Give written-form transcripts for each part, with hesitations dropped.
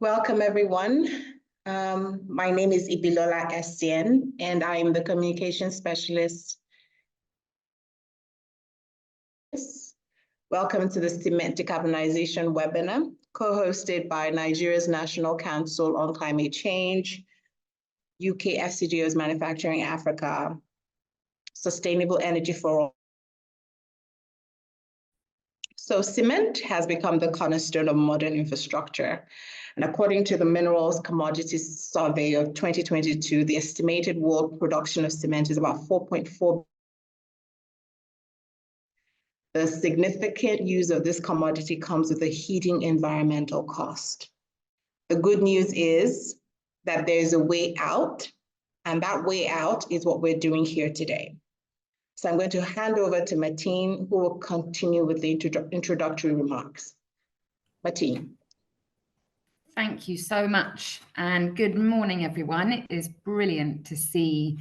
Welcome everyone. My name is Ibilola Estienne, and I am the Communication Specialist. Welcome to the Cement Decarbonization webinar, co-hosted by Nigeria's National Council on Climate Change, UK FCDO's Manufacturing Africa, Sustainable Energy for All. So cement has become the cornerstone of modern infrastructure. And according to the Minerals Commodities Survey of 2022, the estimated world production of cement is about 4.4. The significant use of this commodity comes with a heating environmental cost. The good news is that there is a way out, and that way out is what we're doing here today. So I'm going to hand over to Martine, who will continue with the introductory remarks. Martine. Thank you so much, and good morning, everyone. It is brilliant to see,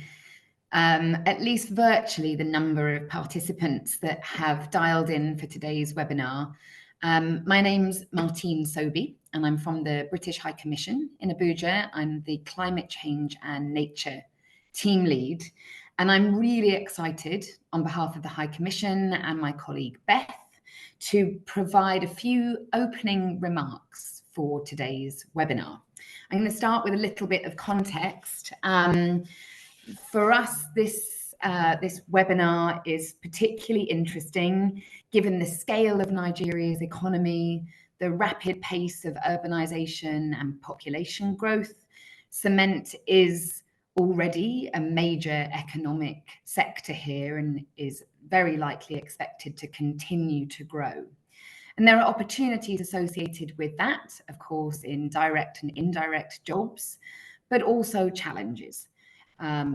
at least virtually, the number of participants that have dialed in for today's webinar. My name's Martine Sobey, and I'm from the British High Commission in Abuja. I'm the Climate Change and Nature team lead. And I'm really excited on behalf of the High Commission and my colleague Beth to provide a few opening remarks for today's webinar. I'm going to start with a little bit of context. For us, this webinar is particularly interesting given the scale of Nigeria's economy, the rapid pace of urbanization and population growth. Cement is already a major economic sector here and is very likely expected to continue to grow. And there are opportunities associated with that, of course, in direct and indirect jobs, but also challenges,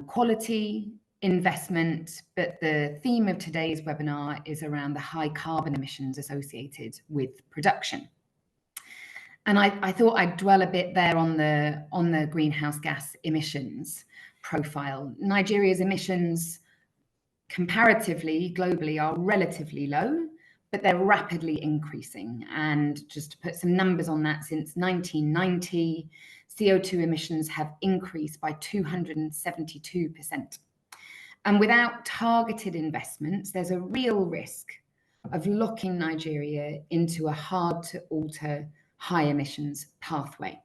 quality, investment, but the theme of today's webinar is around the high carbon emissions associated with production. And I thought I'd dwell a bit there on the greenhouse gas emissions profile. Nigeria's emissions comparatively, globally, are relatively low, but they're rapidly increasing. And just to put some numbers on that, since 1990, CO2 emissions have increased by 272%. And without targeted investments, there's a real risk of locking Nigeria into a hard to alter high emissions pathway.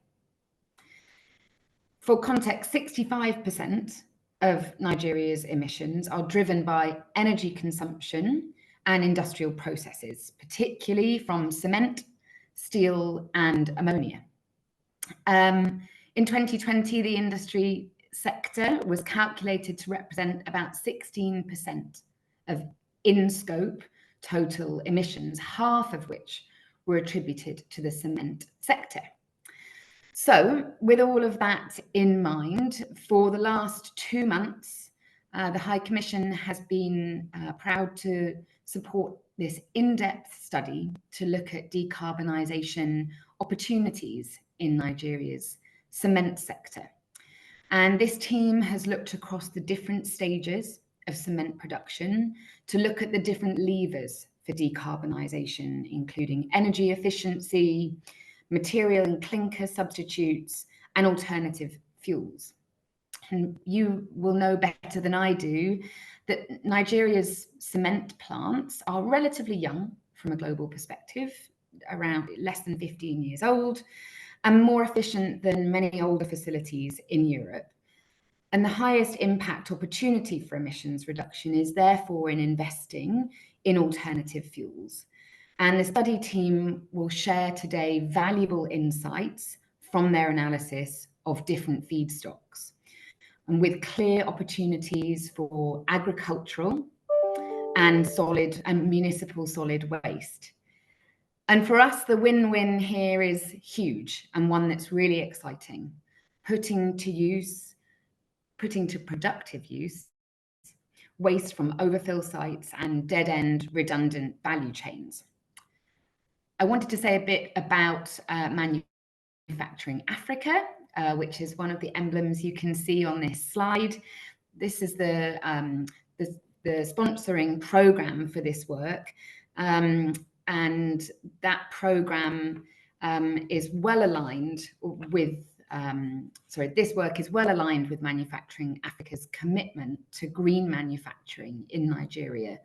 For context, 65% of Nigeria's emissions are driven by energy consumption and industrial processes, particularly from cement, steel, and ammonia. In 2020, the industry sector was calculated to represent about 16% of in-scope total emissions, half of which were attributed to the cement sector. So with all of that in mind, for the last 2 months, the High Commission has been proud to support this in-depth study to look at decarbonisation opportunities in Nigeria's cement sector. And this team has looked across the different stages of cement production to look at the different levers for decarbonisation, including energy efficiency, material and clinker substitutes, and alternative fuels. And you will know better than I do that Nigeria's cement plants are relatively young from a global perspective, around less than 15 years old, and more efficient than many older facilities in Europe. And the highest impact opportunity for emissions reduction is therefore in investing in alternative fuels. And the study team will share today valuable insights from their analysis of different feedstocks, and with clear opportunities for agricultural and solid and municipal solid waste. And for us, the win-win here is huge and one that's really exciting, putting to productive use waste from overfill sites and dead-end redundant value chains. I wanted to say a bit about Manufacturing Africa, which is one of the emblems you can see on this slide. This is the sponsoring program for this work. And that program is well aligned with, this work is well aligned with Manufacturing Africa's commitment to green manufacturing in Nigeria,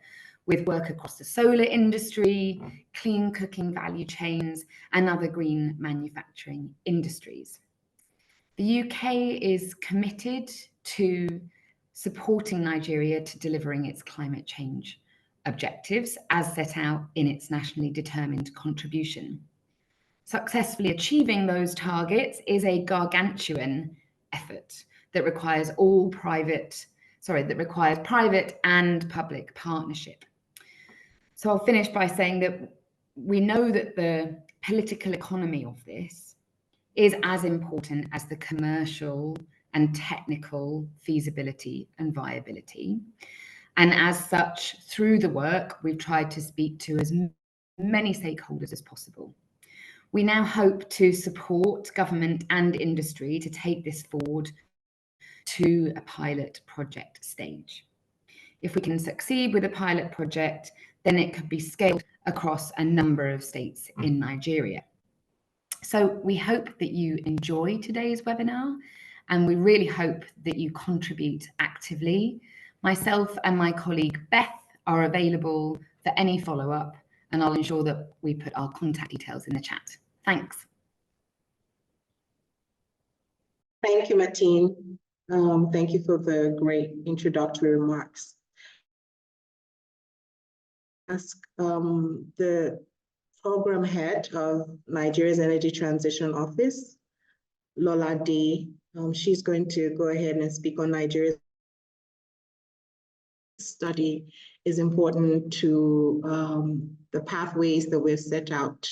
with work across the solar industry, clean cooking value chains, and other green manufacturing industries. The UK is committed to supporting Nigeria to delivering its climate change objectives as set out in its nationally determined contribution. Successfully achieving those targets is a gargantuan effort that requires private and public partnership. So I'll finish by saying that we know that the political economy of this is as important as the commercial and technical feasibility and viability. And as such, through the work, we've tried to speak to as many stakeholders as possible. We now hope to support government and industry to take this forward to a pilot project stage. If we can succeed with a pilot project, then it could be scaled across a number of states in Nigeria. So we hope that you enjoy today's webinar, and we really hope that you contribute actively. Myself and my colleague Beth are available for any follow-up, and I'll ensure that we put our contact details in the chat. Thanks. Thank you, Martine. Thank you for the great introductory remarks. Ask the program head of Nigeria's Energy Transition Office, Lola Day. She's going to go ahead and speak on Nigeria's study is important to the pathways that we've set out.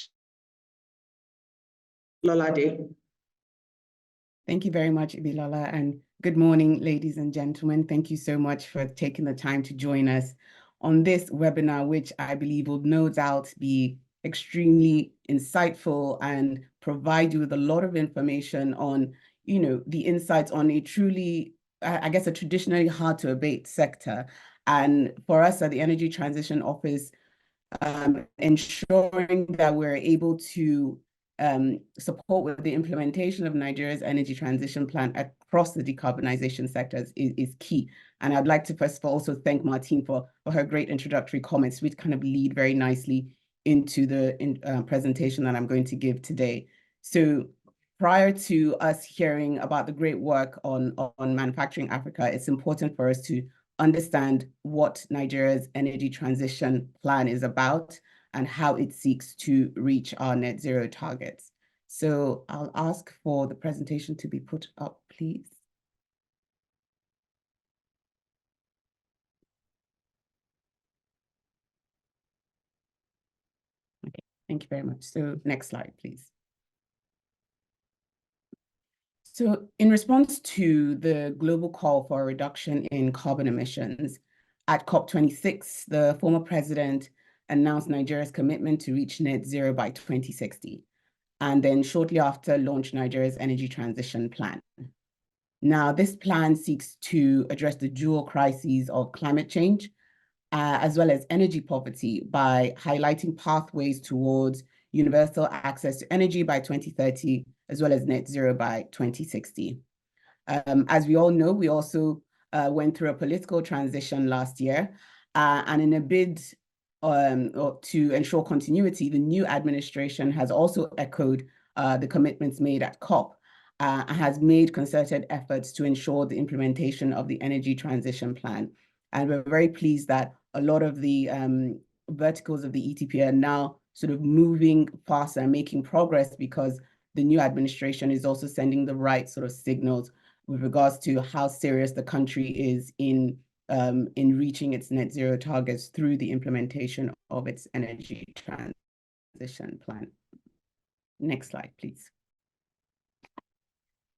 Lola Day. Thank you very much, Ibilola, and good morning, ladies and gentlemen. Thank you so much for taking the time to join us on this webinar, which I believe will no doubt be extremely insightful and provide you with a lot of information on, the insights on a truly, I guess, a traditionally hard to abate sector. And for us at the Energy Transition Office, ensuring that we're able to support with the implementation of Nigeria's energy transition plan across the decarbonization sectors is key. And I'd like to first of all also thank Martine for her great introductory comments, which kind of lead very nicely into the presentation that I'm going to give today. So prior to us hearing about the great work on Manufacturing Africa, it's important for us to understand what Nigeria's energy transition plan is about and how it seeks to reach our net zero targets. So I'll ask for the presentation to be put up, please. Okay, thank you very much. So next slide, please. So in response to the global call for a reduction in carbon emissions, at COP26, the former president announced Nigeria's commitment to reach net zero by 2060, and then shortly after launched Nigeria's energy transition plan. Now, this plan seeks to address the dual crises of climate change, as well as energy poverty by highlighting pathways towards universal access to energy by 2030, as well as net zero by 2060. As we all know, we also went through a political transition last year, and in a bid to ensure continuity, the new administration has also echoed the commitments made at COP and has made concerted efforts to ensure the implementation of the energy transition plan. And we're very pleased that a lot of the verticals of the ETP are now sort of moving faster and making progress because the new administration is also sending the right sort of signals with regards to how serious the country is in reaching its net zero targets through the implementation of its energy transition plan. Next slide, please.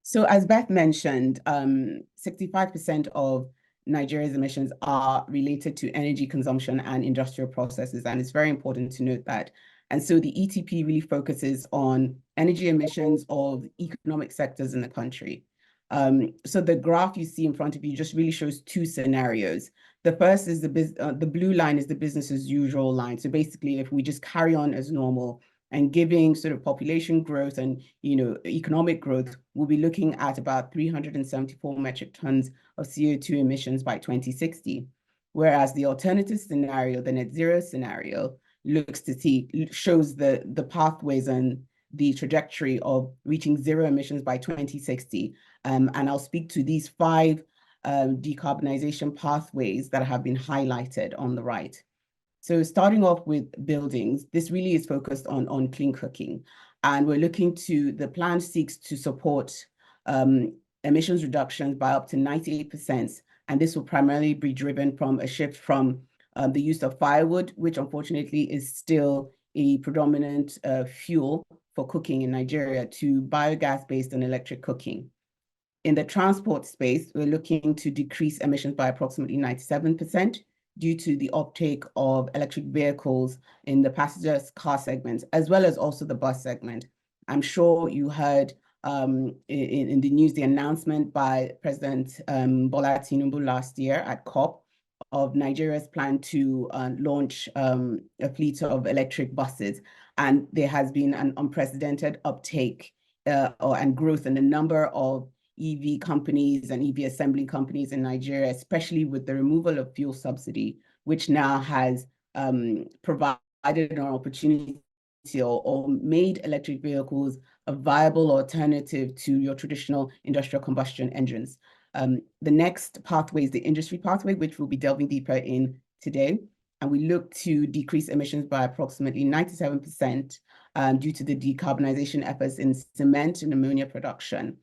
So as Beth mentioned, 65% of Nigeria's emissions are related to energy consumption and industrial processes, and it's very important to note that. And so the ETP really focuses on energy emissions of economic sectors in the country. So the graph you see in front of you just really shows two scenarios. The first is the blue line is the business as usual line. So basically, if we just carry on as normal, And giving sort of population growth and, economic growth, we'll be looking at about 374 metric tons of CO2 emissions by 2060. Whereas the alternative scenario, the net zero scenario, shows the pathways and the trajectory of reaching zero emissions by 2060. And I'll speak to these 5 decarbonization pathways that have been highlighted on the right. So starting off with buildings, this really is focused on clean cooking. And we're looking to, the plan seeks to support emissions reductions by up to 98%. And this will primarily be driven from a shift from the use of firewood, which unfortunately is still a predominant fuel for cooking in Nigeria, to biogas-based and electric cooking. In the transport space, we're looking to decrease emissions by approximately 97% due to the uptake of electric vehicles in the passenger car segment, as well as also the bus segment. I'm sure you heard in the news the announcement by President Bola Tinubu last year at COP of Nigeria's plan to launch a fleet of electric buses. And there has been an unprecedented uptake and growth in the number of EV companies and EV assembly companies in Nigeria, especially with the removal of fuel subsidy, which now has provided an opportunity or made electric vehicles a viable alternative to your traditional industrial combustion engines. The next pathway is the industry pathway, which we'll be delving deeper in today. And we look to decrease emissions by approximately 97% due to the decarbonization efforts in cement and ammonia production,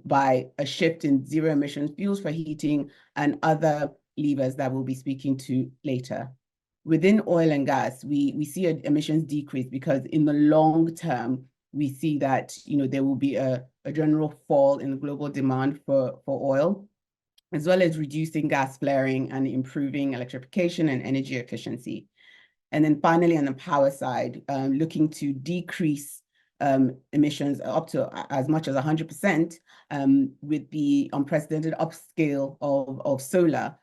by a shift in zero emission fuels for heating and other levers that we'll be speaking to later. Within oil and gas, we see emissions decrease because in the long term, we see that there will be a general fall in the global demand for oil, as well as reducing gas flaring and improving electrification and energy efficiency. And then finally, on the power side, looking to decrease emissions up to as much as 100% with the unprecedented upscale of solar,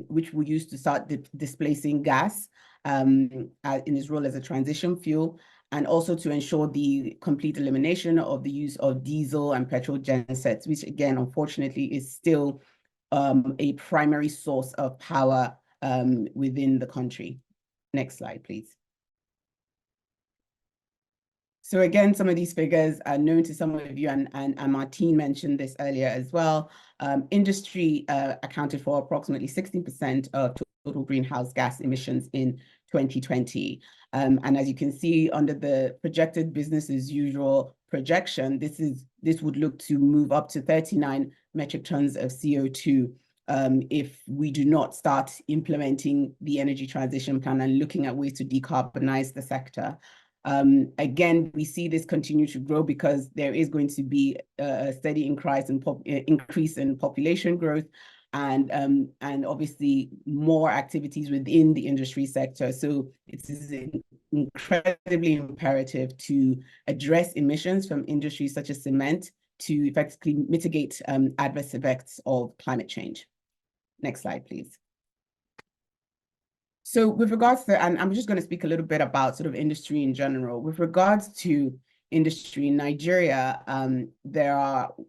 which we use to start displacing gas in its role as a transition fuel, and also to ensure the complete elimination of the use of diesel and petrol gensets, which again, unfortunately, is still a primary source of power within the country. Next slide, please. So again, some of these figures are known to some of you, and Martine mentioned this earlier as well. Industry accounted for approximately 16% of total greenhouse gas emissions in 2020. And as you can see under the projected business as usual projection, this would look to move up to 39 metric tons of CO2 if we do not start implementing the energy transition plan and looking at ways to decarbonize the sector. Again, we see this continue to grow because there is going to be a steady increase in population growth and obviously more activities within the industry sector. So it is incredibly imperative to address emissions from industries such as cement to effectively mitigate adverse effects of climate change. Next slide, please. So with regards to, and I'm just going to speak a little bit about sort of industry in general. With regards to industry in Nigeria,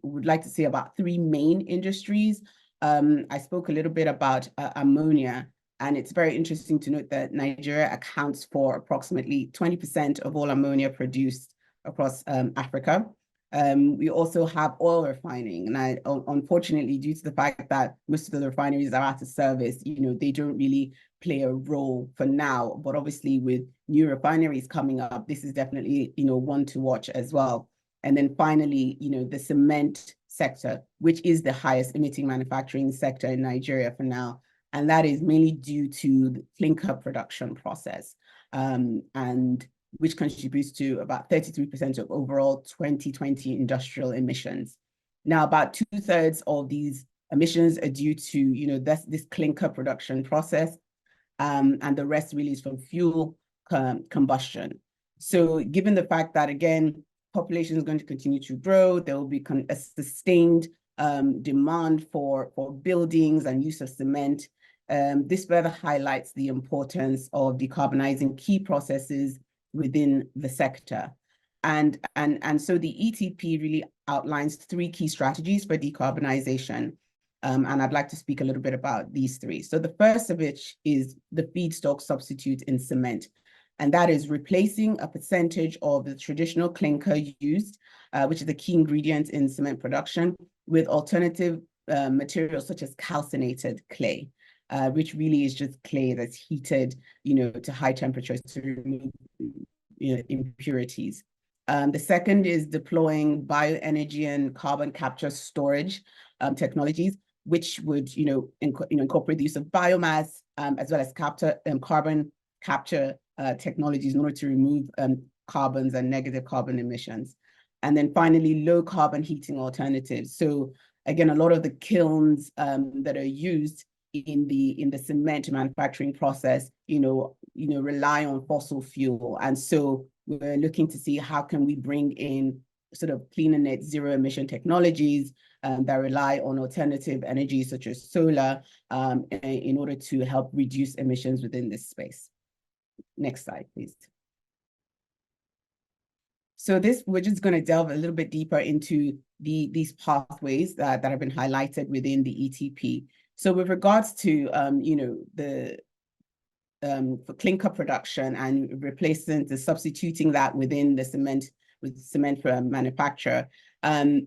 would like to say about 3 main industries. I spoke a little bit about ammonia, and it's very interesting to note that Nigeria accounts for approximately 20% of all ammonia produced across Africa. We also have oil refining, and unfortunately, due to the fact that most of the refineries are out of service, they don't really play a role for now. But obviously, with new refineries coming up, this is definitely one to watch as well. And then finally, the cement sector, which is the highest emitting manufacturing sector in Nigeria for now, and that is mainly due to the clinker production process, and which contributes to about 33% of overall 2020 industrial emissions. Now, about 2/3 of these emissions are due to this clinker production process, and the rest really is from fuel combustion. So given the fact that, again, population is going to continue to grow, there will be a sustained demand for buildings and use of cement. This further highlights the importance of decarbonizing key processes within the sector. And so the ETP really outlines 3 key strategies for decarbonization. And I'd like to speak a little bit about these 3. So the first of which is the feedstock substitute in cement. And that is replacing a percentage of the traditional clinker used, which is the key ingredient in cement production, with alternative materials such as calcinated clay, which really is just clay that's heated, to high temperatures to remove, impurities. The second is deploying bioenergy and carbon capture storage technologies, which would, incorporate the use of biomass as well as carbon capture technologies in order to remove carbons and negative carbon emissions. And then finally, low carbon heating alternatives. So again, a lot of the kilns that are used in the cement manufacturing process, rely on fossil fuel. And so we're looking to see how can we bring in sort of clean and net zero emission technologies that rely on alternative energy such as solar in order to help reduce emissions within this space. Next slide, please. So we're just going to delve a little bit deeper into these pathways that have been highlighted within the ETP. So with regards to, for clinker production and substituting that within the cement manufacture,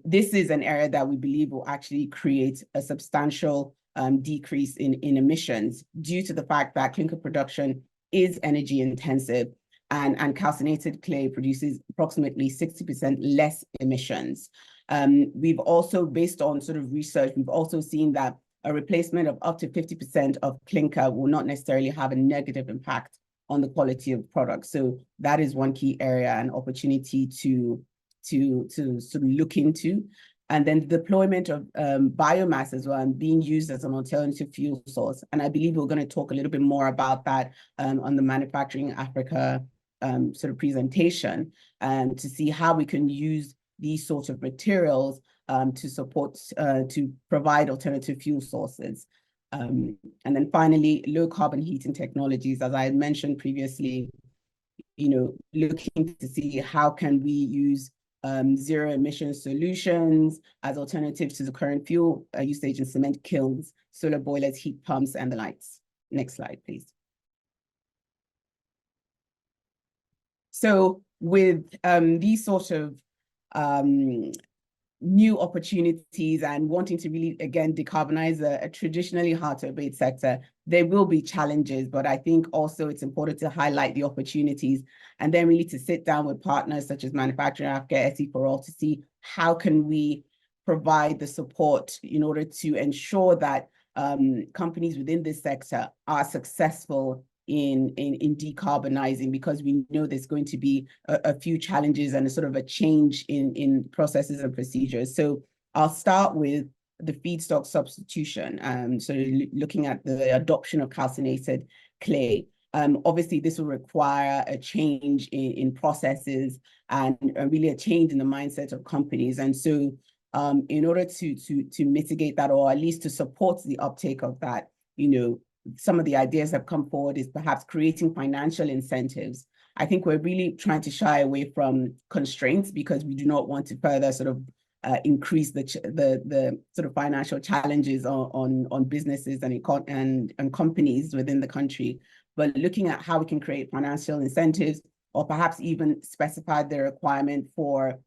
this is an area that we believe will actually create a substantial decrease in emissions due to the fact that clinker production is energy intensive, and calcinated clay produces approximately 60% less emissions. We've also, based on sort of research, we've also seen that a replacement of up to 50% of clinker will not necessarily have a negative impact on the quality of products. So that is one key area and opportunity to sort of look into. And then the deployment of biomass as well, and being used as an alternative fuel source. And I believe we're going to talk a little bit more about that on the Manufacturing Africa sort of presentation, to see how we can use these sorts of materials to support, to provide alternative fuel sources. And then finally, low carbon heating technologies, as I had mentioned previously, looking to see how can we use zero emission solutions as alternatives to the current fuel usage in cement kilns, solar boilers, heat pumps, and the likes. Next slide, please. So with these sort of new opportunities and wanting to really, again, decarbonize a traditionally hard to abate sector, there will be challenges, but I think also it's important to highlight the opportunities and then really to sit down with partners such as Manufacturing Africa, SE for All, to see how can we provide the support in order to ensure that companies within this sector are successful in decarbonizing, because we know there's going to be a few challenges and a sort of a change in processes and procedures. So I'll start with the feedstock substitution. So looking at the adoption of calcinated clay. Obviously, this will require a change in processes and really a change in the mindset of companies. And so in order to mitigate that, or at least to support the uptake of that, some of the ideas that have come forward is perhaps creating financial incentives. I think we're really trying to shy away from constraints because we do not want to further sort of increase the sort of financial challenges on businesses and companies within the country. But looking at how we can create financial incentives, or perhaps even specify the requirement for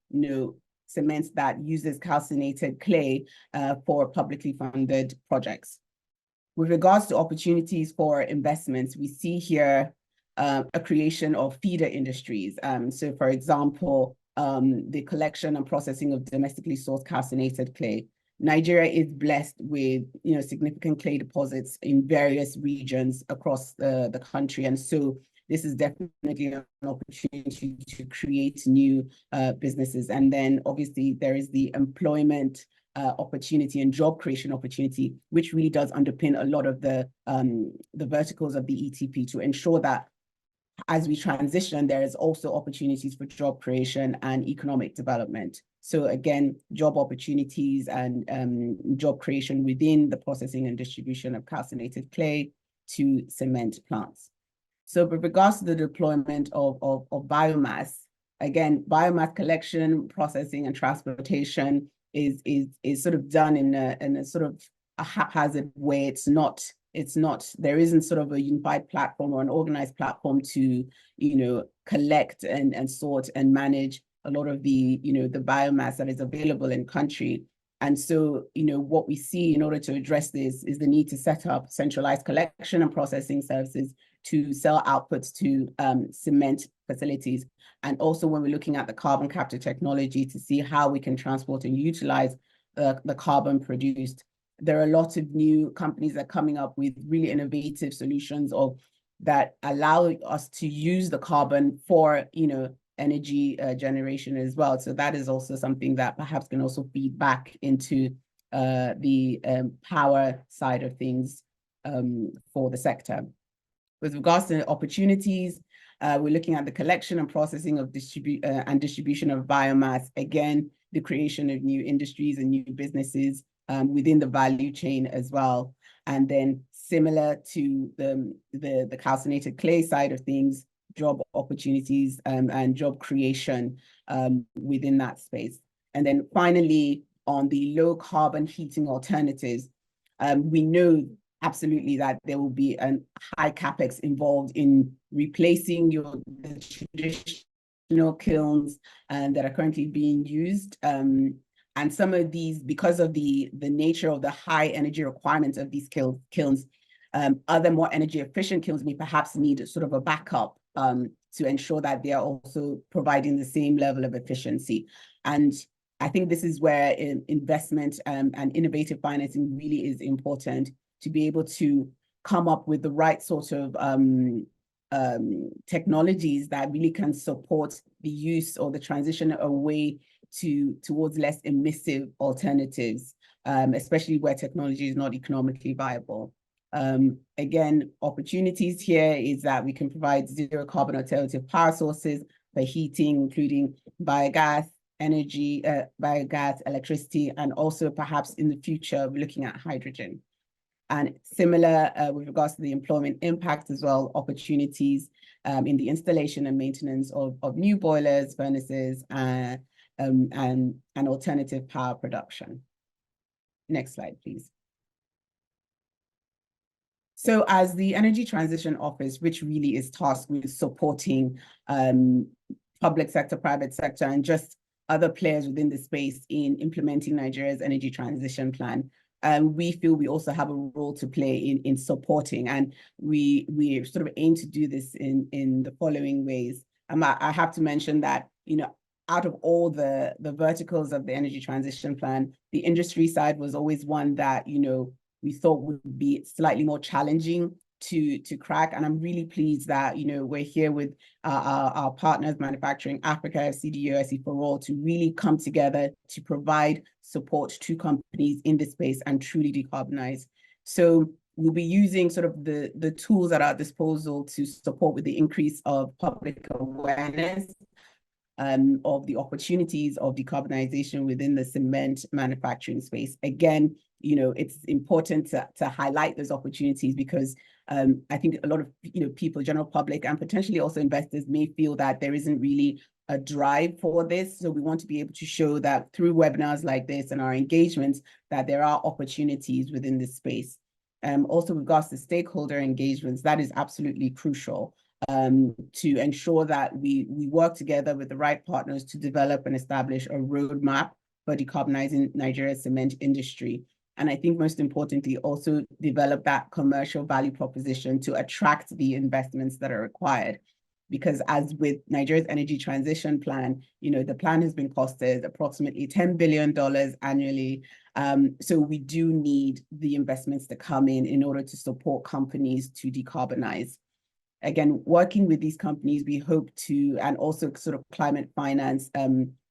cements that uses calcinated clay for publicly funded projects. With regards to opportunities for investments, we see here a creation of feeder industries. So for example, the collection and processing of domestically sourced calcinated clay. Nigeria is blessed with significant clay deposits in various regions across the country. And so this is definitely an opportunity to create new businesses. And then obviously there is the employment opportunity and job creation opportunity, which really does underpin a lot of the verticals of the ETP to ensure that as we transition, there is also opportunities for job creation and economic development. So again, job opportunities and job creation within the processing and distribution of calcinated clay to cement plants. So with regards to the deployment of biomass, again, biomass collection, processing, and transportation is sort of done in a sort of a haphazard way. It's not, there isn't sort of a unified platform or an organized platform to, collect and sort and manage a lot of the, the biomass that is available in country. And so, what we see in order to address this is the need to set up centralized collection and processing services to sell outputs to cement facilities. And also when we're looking at the carbon capture technology to see how we can transport and utilize the carbon produced. There are a lot of new companies that are coming up with really innovative solutions that allow us to use the carbon for, energy generation as well. So that is also something that perhaps can also feed back into the power side of things for the sector. With regards to opportunities, we're looking at the collection and processing of distribution of biomass. Again, the creation of new industries and new businesses within the value chain as well. And then similar to the calcinated clay side of things, job opportunities and job creation within that space. And then finally, on the low carbon heating alternatives, we know absolutely that there will be a high capex involved in replacing the traditional kilns that are currently being used. And some of these, because of the nature of the high energy requirements of these kilns, other more energy efficient kilns may perhaps need sort of a backup to ensure that they are also providing the same level of efficiency. And I think this is where investment and innovative financing really is important to be able to come up with the right sort of technologies that really can support the use or the transition away towards less emissive alternatives, especially where technology is not economically viable. Again, opportunities here is that we can provide zero carbon alternative power sources for heating, including biogas, energy, biogas, electricity, and also perhaps in the future, we're looking at hydrogen. And similar with regards to the employment impact as well, opportunities in the installation and maintenance of new boilers, furnaces, and alternative power production. Next slide, please. So as the Energy Transition Office, which really is tasked with supporting public sector, private sector, and just other players within the space in implementing Nigeria's energy transition plan, we feel we also have a role to play in supporting, and we sort of aim to do this in the following ways. I have to mention that, out of all the verticals of the energy transition plan, the industry side was always one that, we thought would be slightly more challenging to crack. And I'm really pleased that, we're here with our partners, Manufacturing Africa, CDO, SE4All, to really come together to provide support to companies in this space and truly decarbonize. So we'll be using sort of the tools at our disposal to support with the increase of public awareness of the opportunities of decarbonization within the cement manufacturing space. Again, it's important to highlight those opportunities because I think a lot of people, general public, and potentially also investors may feel that there isn't really a drive for this. So we want to be able to show that through webinars like this and our engagements that there are opportunities within this space. Also with regards to stakeholder engagements, that is absolutely crucial to ensure that we work together with the right partners to develop and establish a roadmap for decarbonizing Nigeria's cement industry. And I think most importantly, also develop that commercial value proposition to attract the investments that are required. Because as with Nigeria's energy transition plan, the plan has been costed approximately $10 billion annually. So we do need the investments to come in order to support companies to decarbonize. Again, working with these companies, we hope to, and also sort of climate finance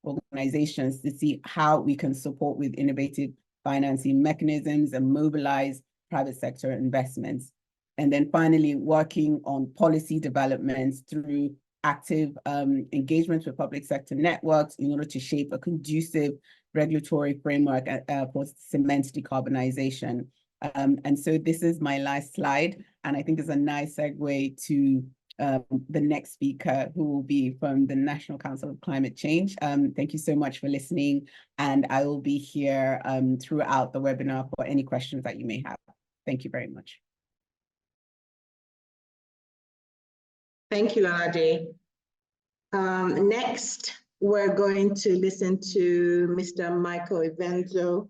organizations, to see how we can support with innovative financing mechanisms and mobilize private sector investments. And then finally, working on policy developments through active engagements with public sector networks in order to shape a conducive regulatory framework for cement decarbonization. And so this is my last slide, and I think it's a nice segue to the next speaker, who will be from the National Council of Climate Change. Thank you so much for listening, and I will be here throughout the webinar for any questions that you may have. Thank you very much. Thank you, Lanaje. Next, we're going to listen to Mr. Michael Evenzo,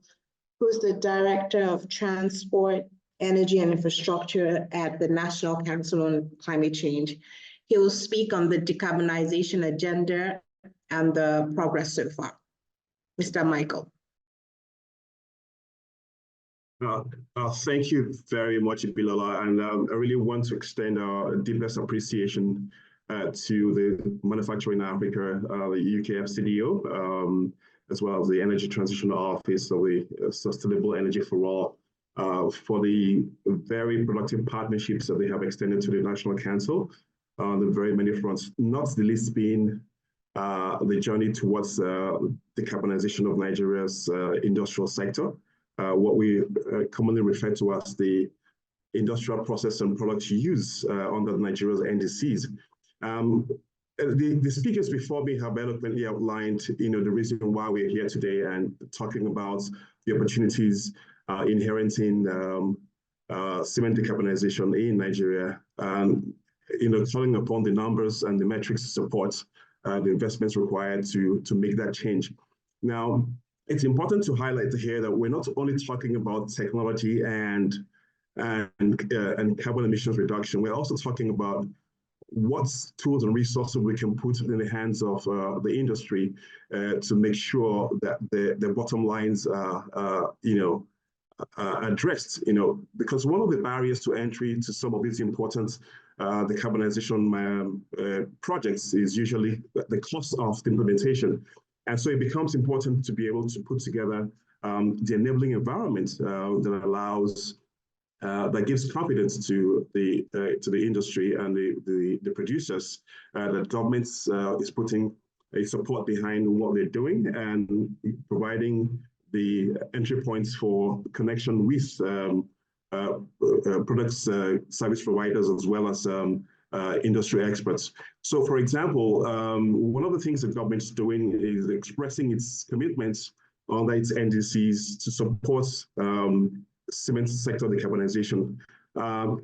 who's the Director of Transport, Energy and Infrastructure at the National Council on Climate Change. He will speak on the decarbonization agenda and the progress so far. Mr. Michael. Thank you very much, Bilola, and I really want to extend our deepest appreciation to the Manufacturing Africa, the UK FCDO, as well as the Energy Transition Office of the Sustainable Energy for All, for the very productive partnerships that they have extended to the National Council on the very many fronts, not the least being the journey towards decarbonization of Nigeria's industrial sector, what we commonly refer to as the industrial process and products use under Nigeria's NDCs. The speakers before me have eloquently outlined, the reason why we're here today and talking about the opportunities inherent in cement decarbonization in Nigeria, and calling upon the numbers and the metrics to support the investments required to make that change. Now, it's important to highlight here that we're not only talking about technology and carbon emissions reduction. We're also talking about what tools and resources we can put in the hands of the industry to make sure that the bottom lines are addressed. Because one of the barriers to entry to some of these important decarbonization projects is usually the cost of the implementation. And so it becomes important to be able to put together the enabling environment that allows, that gives confidence to the industry and the producers that government is putting a support behind what they're doing and providing the entry points for connection with products, service providers, as well as industry experts. So, for example, one of the things the government is doing is expressing its commitments under its NDCs to support cement sector decarbonization.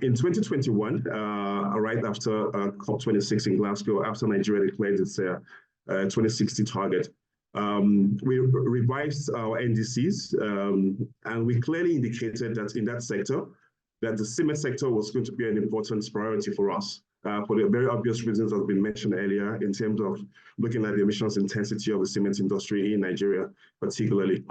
In 2021, right after COP26 in Glasgow, after Nigeria declared its 2060 target, we revised our NDCs, and we clearly indicated that in that sector, that the cement sector was going to be an important priority for us, for the very obvious reasons that have been mentioned earlier in terms of looking at the emissions intensity of the cement industry in Nigeria, particularly.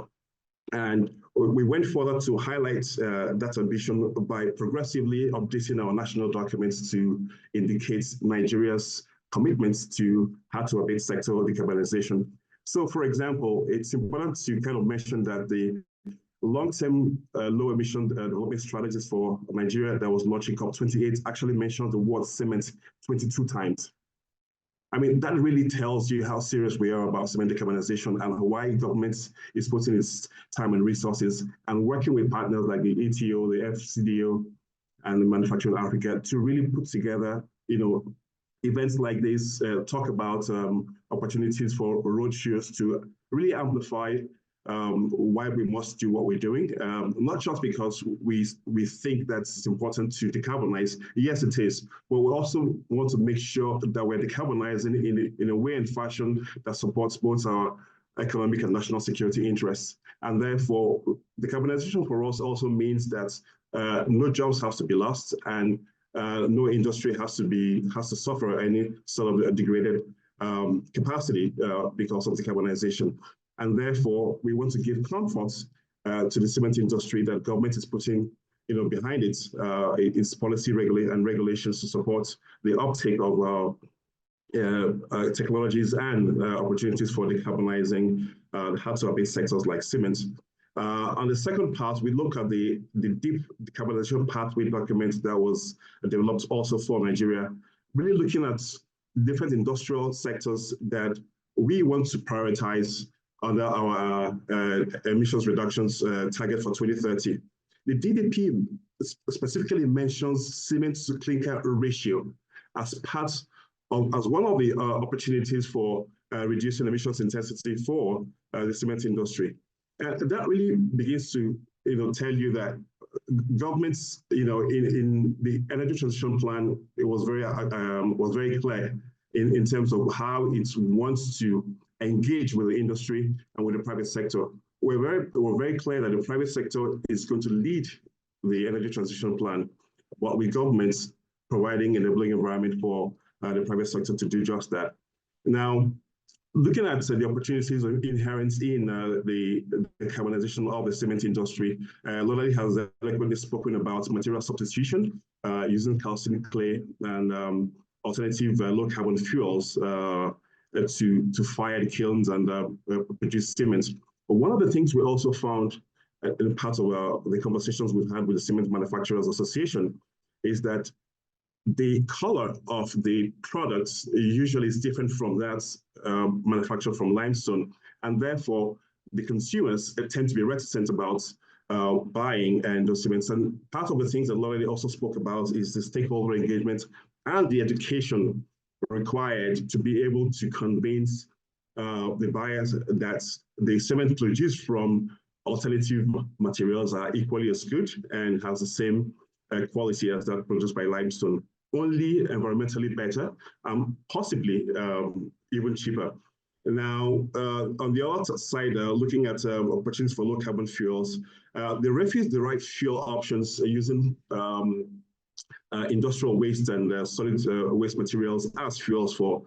And we went further to highlight that ambition by progressively updating our national documents to indicate Nigeria's commitments to how to abate sector decarbonization. So, for example, it's important to kind of mention that the long-term low emission development strategies for Nigeria that was launched in COP28 actually mentioned the word cement 22 times. I mean, that really tells you how serious we are about cement decarbonization and why government is putting its time and resources and working with partners like the ETO, the FCDO, and the Manufacturing Africa to really put together, events like this, talk about opportunities for roadshows to really amplify why we must do what we're doing, not just because we think that it's important to decarbonize. Yes, it is, but we also want to make sure that we're decarbonizing in a way and fashion that supports both our economic and national security interests. And therefore, decarbonization for us also means that no jobs have to be lost, and no industry has to suffer any sort of degraded capacity because of decarbonization. And therefore, we want to give comfort to the cement industry that government is putting, behind it, its policy and regulations to support the uptake of technologies and opportunities for decarbonizing hard-to-abate sectors like cement. On the second part, we look at the deep decarbonization pathway document that was developed also for Nigeria, really looking at different industrial sectors that we want to prioritize under our emissions reductions target for 2030. The DDP specifically mentions cement to clinker ratio as as one of the opportunities for reducing emissions intensity for the cement industry. And that really begins to tell you that governments, in the energy transition plan, it was very clear in terms of how it wants to engage with the industry and with the private sector. We're very clear that the private sector is going to lead the energy transition plan, but with governments providing an enabling environment for the private sector to do just that. Now, looking at the opportunities inherent in the decarbonization of the cement industry, Lolali has eloquently spoken about material substitution using calcined clay and alternative low carbon fuels to fire the kilns and produce cement. But one of the things we also found in part of the conversations we've had with the Cement Manufacturers Association is that the color of the products usually is different from that manufactured from limestone, and therefore the consumers tend to be reticent about buying those cements. And part of the things that Lorelei also spoke about is the stakeholder engagement and the education required to be able to convince the buyers that the cement produced from alternative materials are equally as good and has the same quality as that produced by limestone, only environmentally better, possibly even cheaper. Now, on the other side, looking at opportunities for low carbon fuels, the refuse-derived fuel options using industrial waste and solid waste materials as fuels for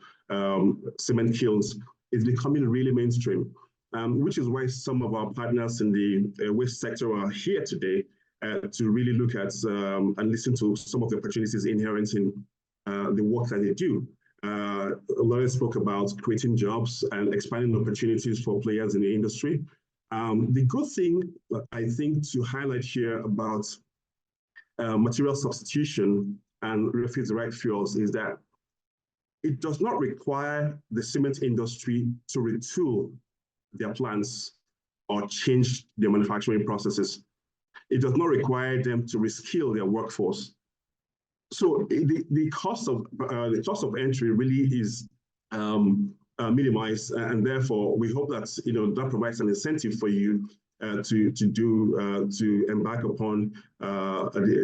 cement kilns is becoming really mainstream, which is why some of our partners in the waste sector are here today to really look at and listen to some of the opportunities inherent in the work that they do. Lauren spoke about creating jobs and expanding opportunities for players in the industry. The good thing, I think, to highlight here about material substitution and refuse-derived fuels is that it does not require the cement industry to retool their plants or change their manufacturing processes. It does not require them to reskill their workforce. So the cost of entry really is minimized, and therefore we hope that that provides an incentive for you to embark upon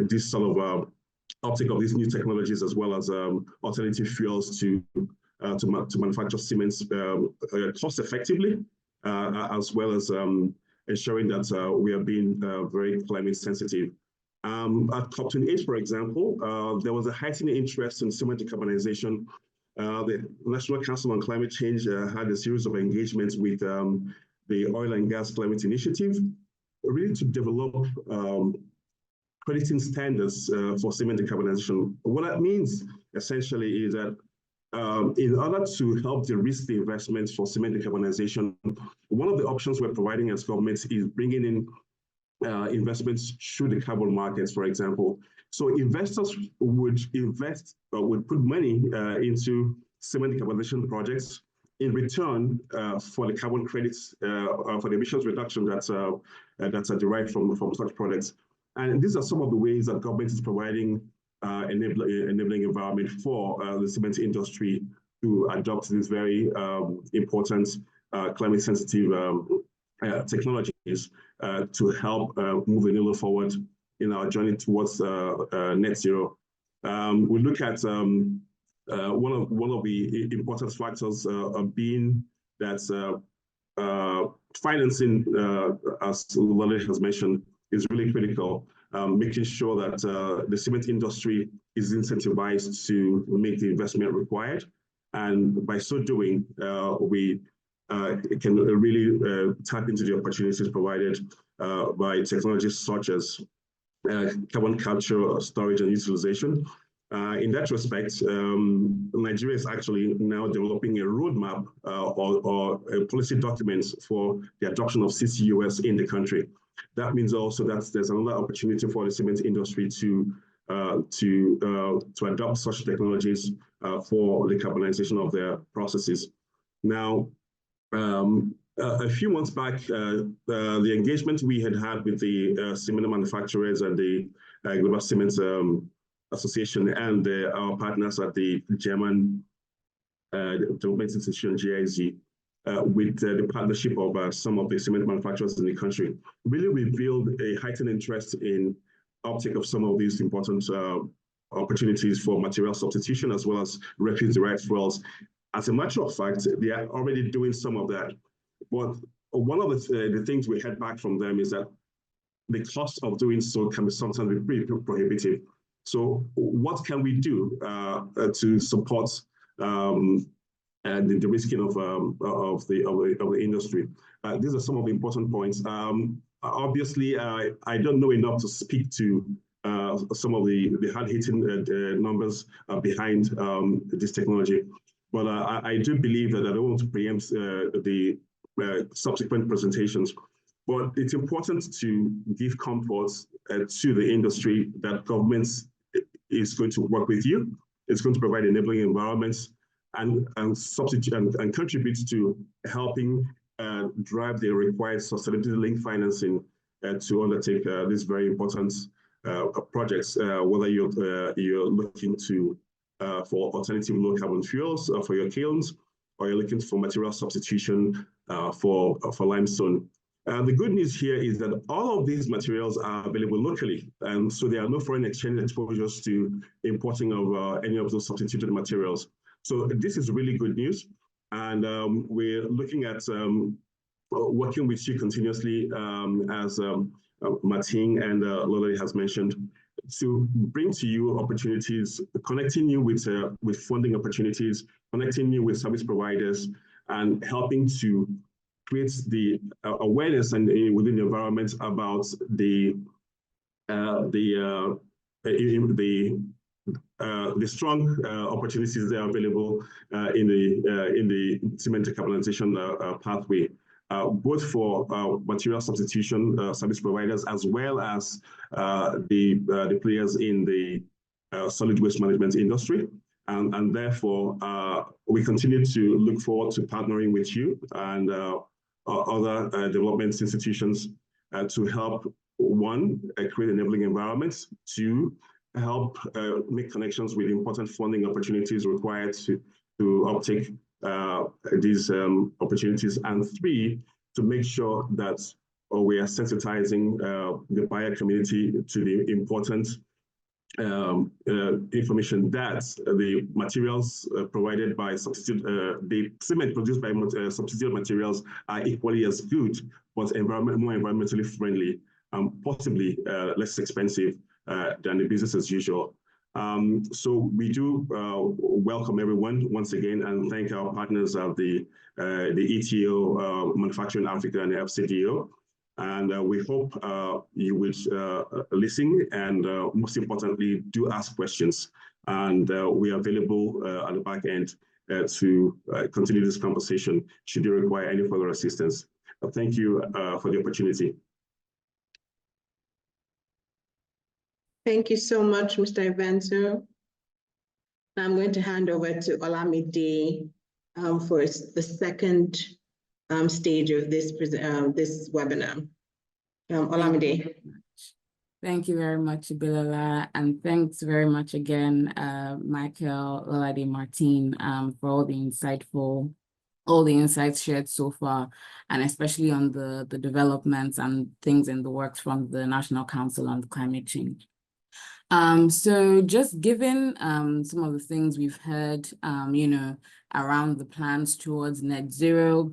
this sort of uptake of these new technologies, as well as alternative fuels to manufacture cements cost effectively, as well as ensuring that we are being very climate sensitive. At COP28, for example, there was a heightened interest in cement decarbonization. The National Council on Climate Change had a series of engagements with the Oil and Gas Climate Initiative, really to develop crediting standards for cement decarbonization. What that means essentially is that in order to help de-risk the investments for cement decarbonization, one of the options we're providing as governments is bringing in investments through the carbon markets, for example. So investors would invest or would put money into cement decarbonization projects in return for the carbon credits, for the emissions reduction that are derived from such products. And these are some of the ways that government is providing enabling environment for the cement industry to adopt these very important climate sensitive technologies to help move the needle forward in our journey towards net zero. We look at one of the important factors being that financing, as Lolly has mentioned, is really critical. Making sure that the cement industry is incentivized to make the investment required, and by so doing, we can really tap into the opportunities provided by technologies such as carbon capture, storage, and utilization. In that respect, Nigeria is actually now developing a roadmap or a policy documents for the adoption of CCUS in the country. That means also that there's another opportunity for the cement industry to adopt such technologies for the decarbonization of their processes. Now, a few months back, the engagement we had with the cement manufacturers and the Global Cement Association and our partners at the German Development Institution, GIZ, with the partnership of some of the cement manufacturers in the country, really revealed a heightened interest in uptake of some of these important opportunities for material substitution as well as refuse-derived fuels. As a matter of fact, they are already doing some of that. But one of the things we heard back from them is that the cost of doing so can be sometimes pretty prohibitive. So what can we do to support the risking of the industry? These are some of the important points. Obviously, I don't know enough to speak to some of the hard-hitting numbers behind this technology, but I do believe that I don't want to preempt the subsequent presentations. But it's important to give comfort to the industry that government is going to work with you. It's going to provide enabling environments and substitute and contribute to helping drive the required sustainability-linked financing to undertake these very important projects. Whether you're looking to for alternative low carbon fuels for your kilns, or you're looking for material substitution for limestone. The good news here is that all of these materials are available locally, and so there are no foreign exchange exposures to importing of any of those substituted materials. So this is really good news, and we're looking at working with you continuously, as Martin and Lolly has mentioned, to bring to you opportunities, connecting you with funding opportunities, connecting you with service providers, and helping to create the awareness and within the environment about the strong opportunities that are available in the cement decarbonization pathway, both for material substitution service providers as well as the players in the solid waste management industry. And therefore, we continue to look forward to partnering with you and other development institutions to help, one, create enabling environments, two, help make connections with important funding opportunities required to uptake these opportunities, and three, to make sure that we are sensitizing the buyer community to the important information that the materials provided by the cement produced by substituted materials are equally as good, but more environmentally friendly, possibly less expensive than the business as usual. So we do welcome everyone once again and thank our partners of the ETO, Manufacturing Africa, and the FCDO. And we hope you will listen and most importantly, do ask questions. And we are available at the back end to continue this conversation should you require any further assistance. Thank you for the opportunity. Thank you so much, Mr. Evento. I'm going to hand over to Olamide for the second stage of this webinar. Olamide. Thank you very much, Bilola, and thanks very much again, Michael, Lolade, Martin, for all the insights shared so far, and especially on the developments and things in the works from the National Council on Climate Change. So just given some of the things we've heard, around the plans towards net zero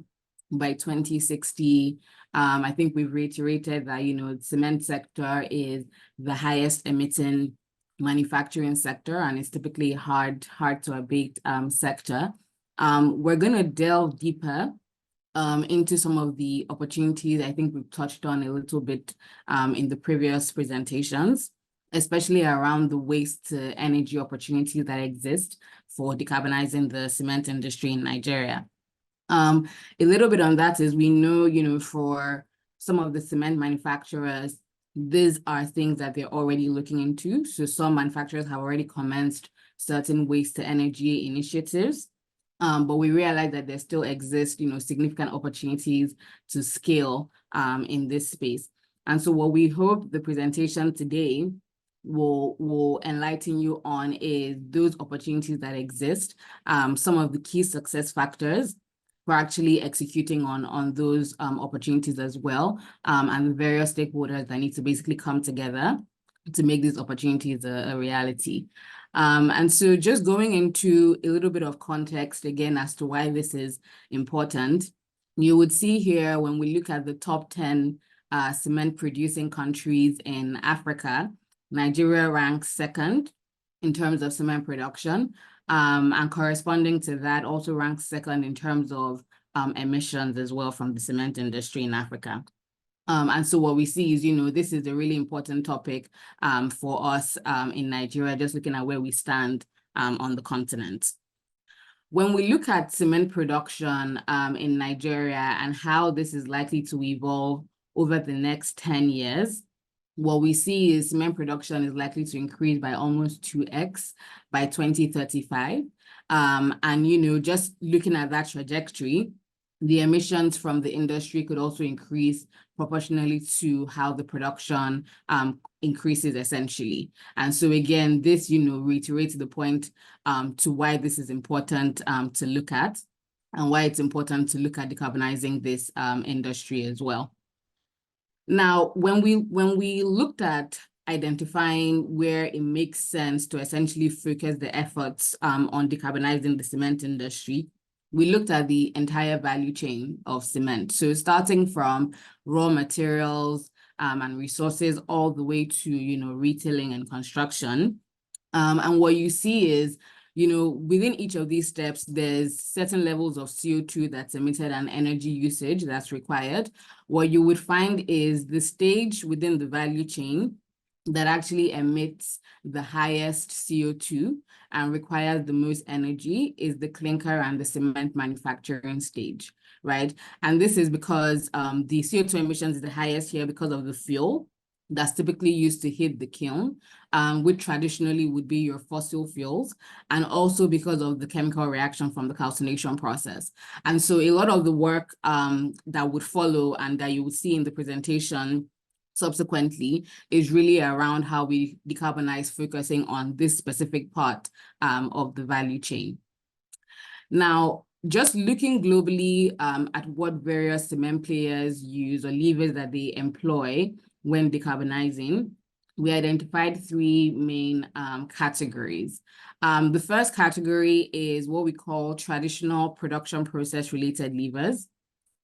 by 2060, I think we've reiterated that, the cement sector is the highest emitting manufacturing sector, and it's typically hard to abate sector. We're going to delve deeper into some of the opportunities I think we've touched on a little bit in the previous presentations, especially around the waste to energy opportunities that exist for decarbonizing the cement industry in Nigeria. A little bit on that is we know, for some of the cement manufacturers, these are things that they're already looking into. So some manufacturers have already commenced certain waste to energy initiatives, but we realize that there still exist, significant opportunities to scale in this space. And so what we hope the presentation today will enlighten you on is those opportunities that exist, some of the key success factors for actually executing on those opportunities as well, and the various stakeholders that need to basically come together to make these opportunities a reality. And so just going into a little bit of context again as to why this is important, you would see here when we look at the top 10 cement producing countries in Africa, Nigeria ranks second in terms of cement production, and corresponding to that also ranks second in terms of emissions as well from the cement industry in Africa. And so what we see is, this is a really important topic for us in Nigeria, just looking at where we stand on the continent. When we look at cement production in Nigeria and how this is likely to evolve over the next 10 years, what we see is cement production is likely to increase by almost 2x by 2035. And, just looking at that trajectory, the emissions from the industry could also increase proportionally to how the production increases essentially. And so again, this, reiterates the point to why this is important to look at and why it's important to look at decarbonizing this industry as well. Now, when we looked at identifying where it makes sense to essentially focus the efforts on decarbonizing the cement industry, we looked at the entire value chain of cement. So starting from raw materials and resources all the way to, retailing and construction. And what you see is, within each of these steps, there's certain levels of CO2 that's emitted and energy usage that's required. What you would find is the stage within the value chain that actually emits the highest CO2 and requires the most energy is the clinker and the cement manufacturing stage, right? And this is because the CO2 emissions is the highest here because of the fuel that's typically used to heat the kiln, which traditionally would be your fossil fuels, and also because of the chemical reaction from the calcination process. And so a lot of the work that would follow and that you would see in the presentation subsequently is really around how we decarbonize, focusing on this specific part of the value chain. Now, just looking globally at what various cement players use or levers that they employ when decarbonizing, we identified three main categories. The first category is what we call traditional production process related levers.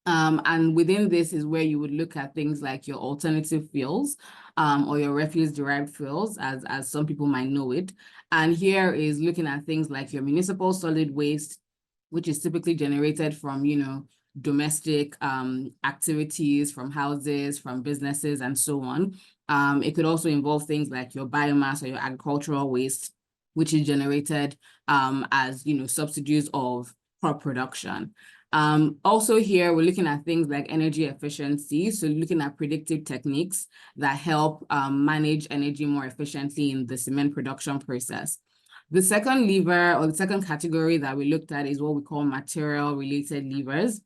And within this is where you would look at things like your alternative fuels or your refuse-derived fuels, as some people might know it. And here is looking at things like your municipal solid waste, which is typically generated from, domestic activities, from houses, from businesses, and so on. It could also involve things like your biomass or your agricultural waste, which is generated as, subsidies of crop production. Also here, we're looking at things like energy efficiency. So looking at predictive techniques that help manage energy more efficiently in the cement production process. The second lever or the second category that we looked at is what we call material related levers.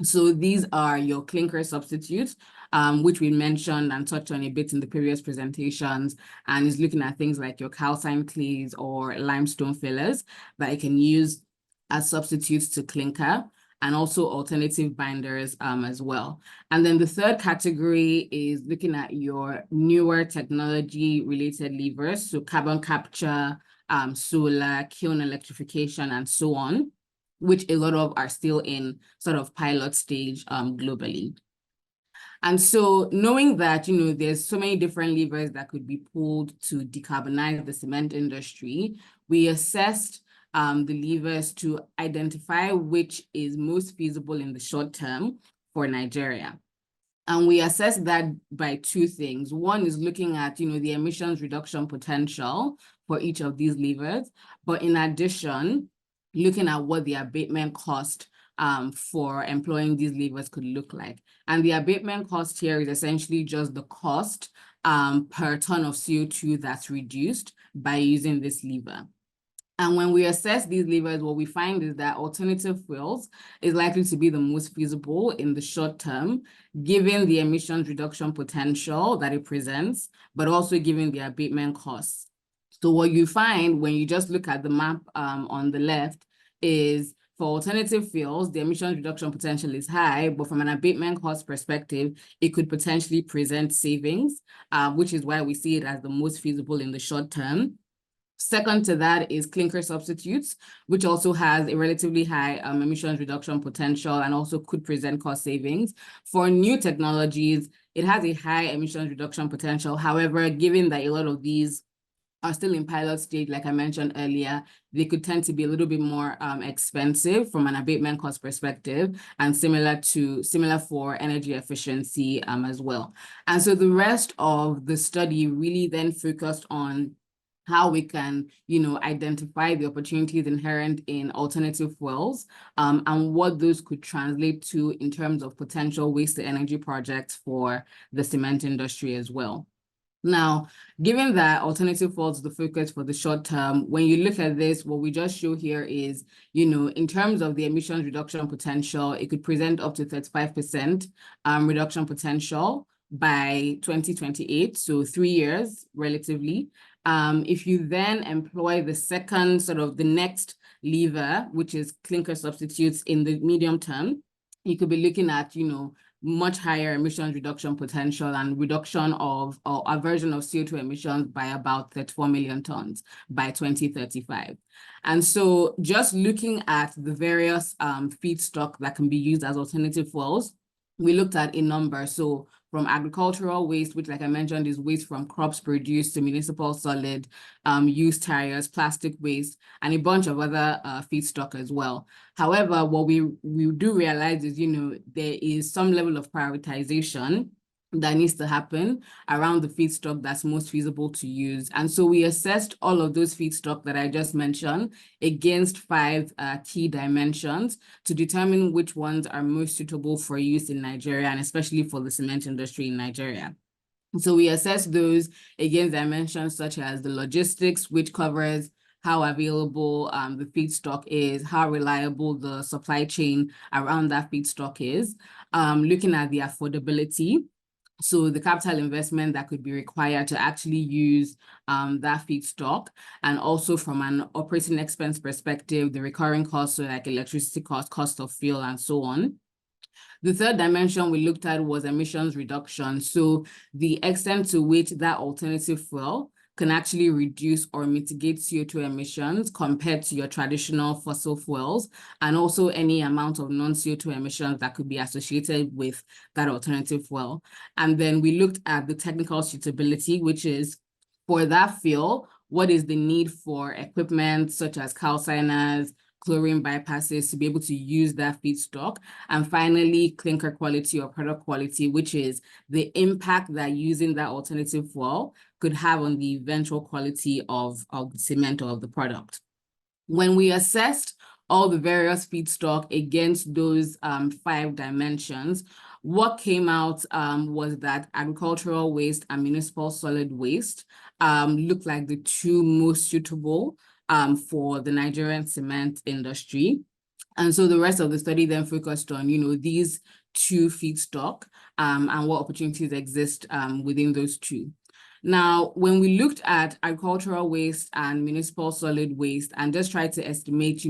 So these are your clinker substitutes, which we mentioned and touched on a bit in the previous presentations, and is looking at things like your calcine clays or limestone fillers that you can use as substitutes to clinker, and also alternative binders as well. And then the third category is looking at your newer technology related levers, so carbon capture, solar, kiln electrification, and so on, which a lot of are still in sort of pilot stage globally. And so knowing that, there's so many different levers that could be pulled to decarbonize the cement industry, we assessed the levers to identify which is most feasible in the short term for Nigeria. And we assess that by two things. One is looking at, the emissions reduction potential for each of these levers, but in addition, looking at what the abatement cost for employing these levers could look like. And the abatement cost here is essentially just the cost per ton of CO2 that's reduced by using this lever. And when we assess these levers, what we find is that alternative fuels is likely to be the most feasible in the short term, given the emissions reduction potential that it presents, but also given the abatement costs. So what you find when you just look at the map on the left is for alternative fuels, the emissions reduction potential is high, but from an abatement cost perspective, it could potentially present savings, which is why we see it as the most feasible in the short term. Second to that is clinker substitutes, which also has a relatively high emissions reduction potential and also could present cost savings. For new technologies, it has a high emissions reduction potential. However, given that a lot of these are still in pilot stage, like I mentioned earlier, they could tend to be a little bit more expensive from an abatement cost perspective, and similar for energy efficiency as well. And so the rest of the study really then focused on how we can, identify the opportunities inherent in alternative fuels, and what those could translate to in terms of potential waste to energy projects for the cement industry as well. Now, given that alternative fuels is the focus for the short term, when you look at this, what we just show here is, in terms of the emissions reduction potential, it could present up to 35% reduction potential by 2028, so 3 years relatively. If you then employ the second the next lever, which is clinker substitutes in the medium term, you could be looking at, much higher emissions reduction potential and reduction of or aversion of CO2 emissions by about 34 million tons by 2035. And so just looking at the various feedstock that can be used as alternative fuels, we looked at a number. So from agricultural waste, which, like I mentioned, is waste from crops produced, to municipal solid, used tires, plastic waste, and a bunch of other feedstock as well. However, what we do realize is, there is some level of prioritization that needs to happen around the feedstock that's most feasible to use. And so we assessed all of those feedstock that I just mentioned against 5 key dimensions to determine which ones are most suitable for use in Nigeria, and especially for the cement industry in Nigeria. So we assessed those against dimensions such as the logistics, which covers how available the feedstock is, how reliable the supply chain around that feedstock is, looking at the affordability, so the capital investment that could be required to actually use that feedstock, and also from an operating expense perspective, the recurring costs, so like electricity cost of fuel, and so on. The third dimension we looked at was emissions reduction. So the extent to which that alternative fuel can actually reduce or mitigate CO2 emissions compared to your traditional fossil fuels, and also any amount of non-CO2 emissions that could be associated with that alternative fuel. And then we looked at the technical suitability, which is for that fuel, what is the need for equipment such as calciners, chlorine bypasses to be able to use that feedstock. And finally, clinker quality or product quality, which is the impact that using that alternative fuel could have on the eventual quality of the cement or of the product. When we assessed all the various feedstock against those 5 dimensions, what came out was that agricultural waste and municipal solid waste looked like the 2 most suitable for the Nigerian cement industry. And so the rest of the study then focused on, these 2 feedstock and what opportunities exist within those 2. Now, when we looked at agricultural waste and municipal solid waste and just tried to estimate,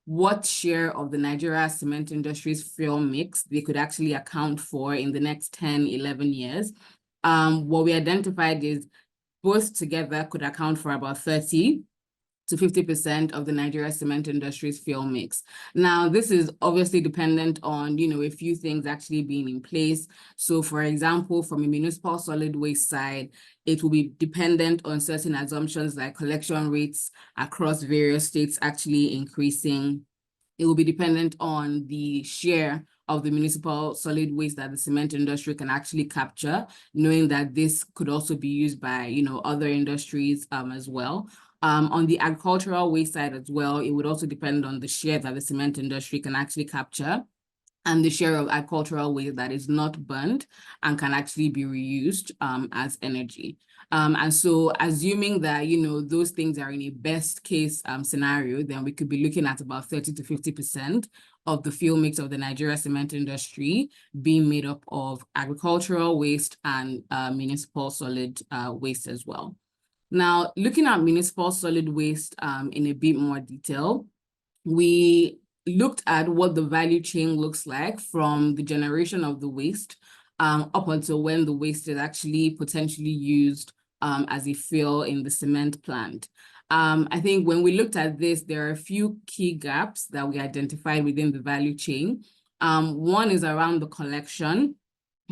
what share of the Nigeria cement industry's fuel mix they could actually account for in the next 10, 11 years, what we identified is both together could account for about 30 to 50% of the Nigeria cement industry's fuel mix. Now, this is obviously dependent on, a few things actually being in place. So, for example, from a municipal solid waste side, it will be dependent on certain assumptions like collection rates across various states actually increasing. It will be dependent on the share of the municipal solid waste that the cement industry can actually capture, knowing that this could also be used by, other industries as well. On the agricultural waste side as well, it would also depend on the share that the cement industry can actually capture. and the share of agricultural waste that is not burned and can actually be reused as energy. And so assuming that, those things are in a best case scenario, then we could be looking at about 30 to 50% of the fuel mix of the Nigeria cement industry being made up of agricultural waste and municipal solid waste as well. Now, looking at municipal solid waste in a bit more detail, we looked at what the value chain looks like from the generation of the waste up until when the waste is actually potentially used as a fuel in the cement plant. I think when we looked at this, there are a few key gaps that we identified within the value chain. One is around the collection.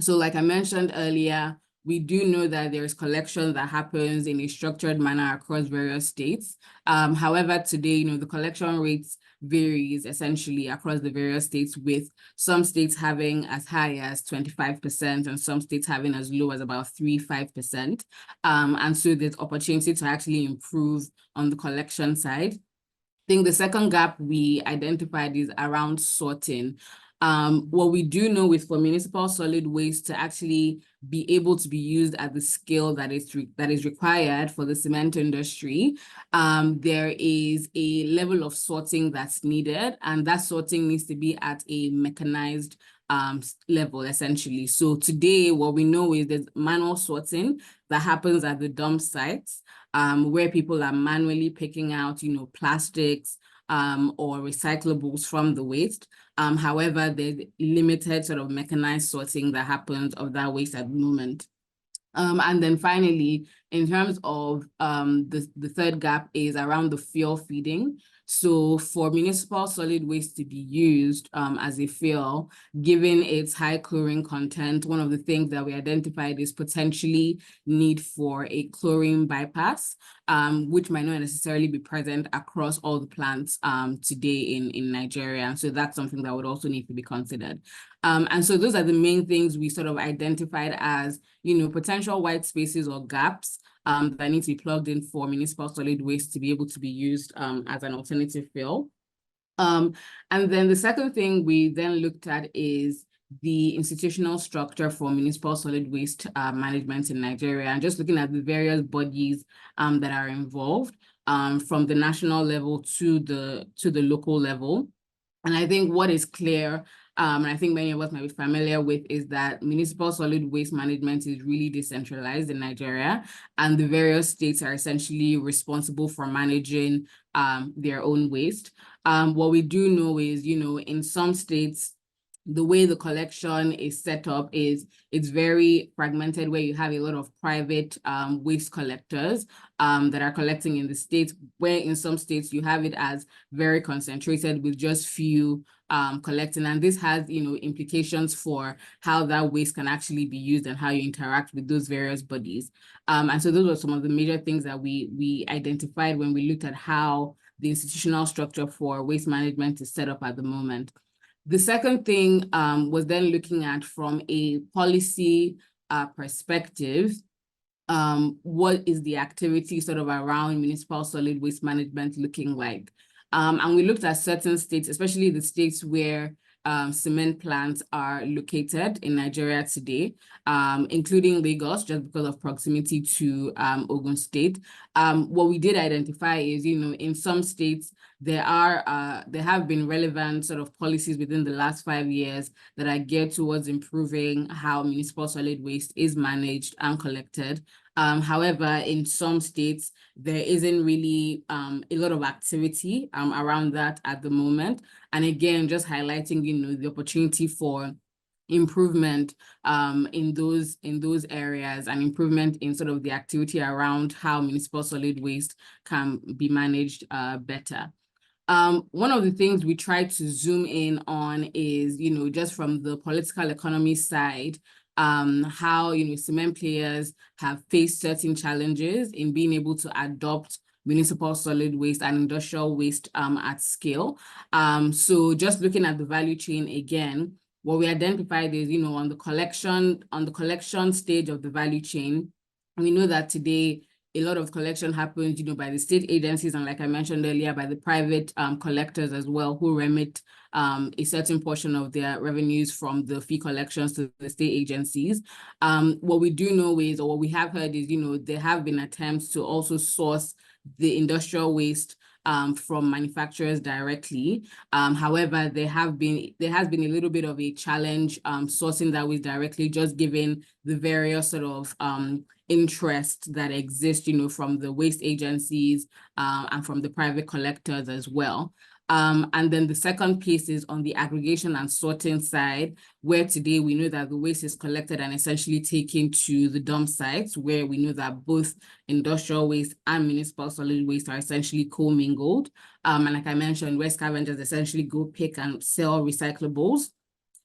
So like I mentioned earlier, we do know that there's collection that happens in a structured manner across various states. However, today, the collection rates varies essentially across the various states, with some states having as high as 25% and some states having as low as about 3-5%. And so there's opportunity to actually improve on the collection side. I think the second gap we identified is around sorting. What we do know is for municipal solid waste to actually be able to be used at the scale that is required for the cement industry, there is a level of sorting that's needed, and that sorting needs to be at a mechanized level, essentially. So today, what we know is there's manual sorting that happens at the dump sites, where people are manually picking out, plastics, or recyclables from the waste. However, there's limited sort of mechanized sorting that happens of that waste at the moment. And then finally, in terms of the third gap is around the fuel feeding. So for municipal solid waste to be used as a fuel, given its high chlorine content, one of the things that we identified is potentially need for a chlorine bypass, which might not necessarily be present across all the plants today in Nigeria. And so that's something that would also need to be considered. And so those are the main things we sort of identified as, potential white spaces or gaps that need to be plugged in for municipal solid waste to be able to be used as an alternative fuel. And then the second thing we then looked at is the institutional structure for municipal solid waste management in Nigeria, and just looking at the various bodies that are involved from the national level to the local level. And I think what is clear, and I think many of us might be familiar with, is that municipal solid waste management is really decentralized in Nigeria, and the various states are essentially responsible for managing their own waste. What we do know is, in some states, the way the collection is set up is it's very fragmented, where you have a lot of private waste collectors that are collecting in the states, where in some states you have it as very concentrated with just few collecting. And this has, implications for how that waste can actually be used and how you interact with those various bodies. And so those were some of the major things that we identified when we looked at how the institutional structure for waste management is set up at the moment. The second thing was then looking at, from a policy perspective, what is the activity sort of around municipal solid waste management looking like? And we looked at certain states, especially the states where cement plants are located in Nigeria today, including Lagos, just because of proximity to Ogun State. What we did identify is, in some states, there have been relevant sort of policies within the last 5 years that are geared towards improving how municipal solid waste is managed and collected. However, in some states, there isn't really a lot of activity around that at the moment. And again, just highlighting, the opportunity for improvement in those areas, and improvement in sort of the activity around how municipal solid waste can be managed better. One of the things we try to zoom in on is, just from the political economy side, how, cement players have faced certain challenges in being able to adopt municipal solid waste and industrial waste at scale. So just looking at the value chain again, what we identified is, on the collection stage of the value chain, we know that today a lot of collection happens, by the state agencies, and like I mentioned earlier, by the private collectors as well, who remit a certain portion of their revenues from the fee collections to the state agencies. What we do know is, or what we have heard is, there have been attempts to also source the industrial waste from manufacturers directly. However, there has been a little bit of a challenge sourcing that waste directly, just given the various sort of interest that exists, from the waste agencies and from the private collectors as well. And then the second piece is on the aggregation and sorting side, where today we know that the waste is collected and essentially taken to the dump sites, where we know that both industrial waste and municipal solid waste are essentially commingled. And like I mentioned, where scavengers essentially go pick and sell recyclables.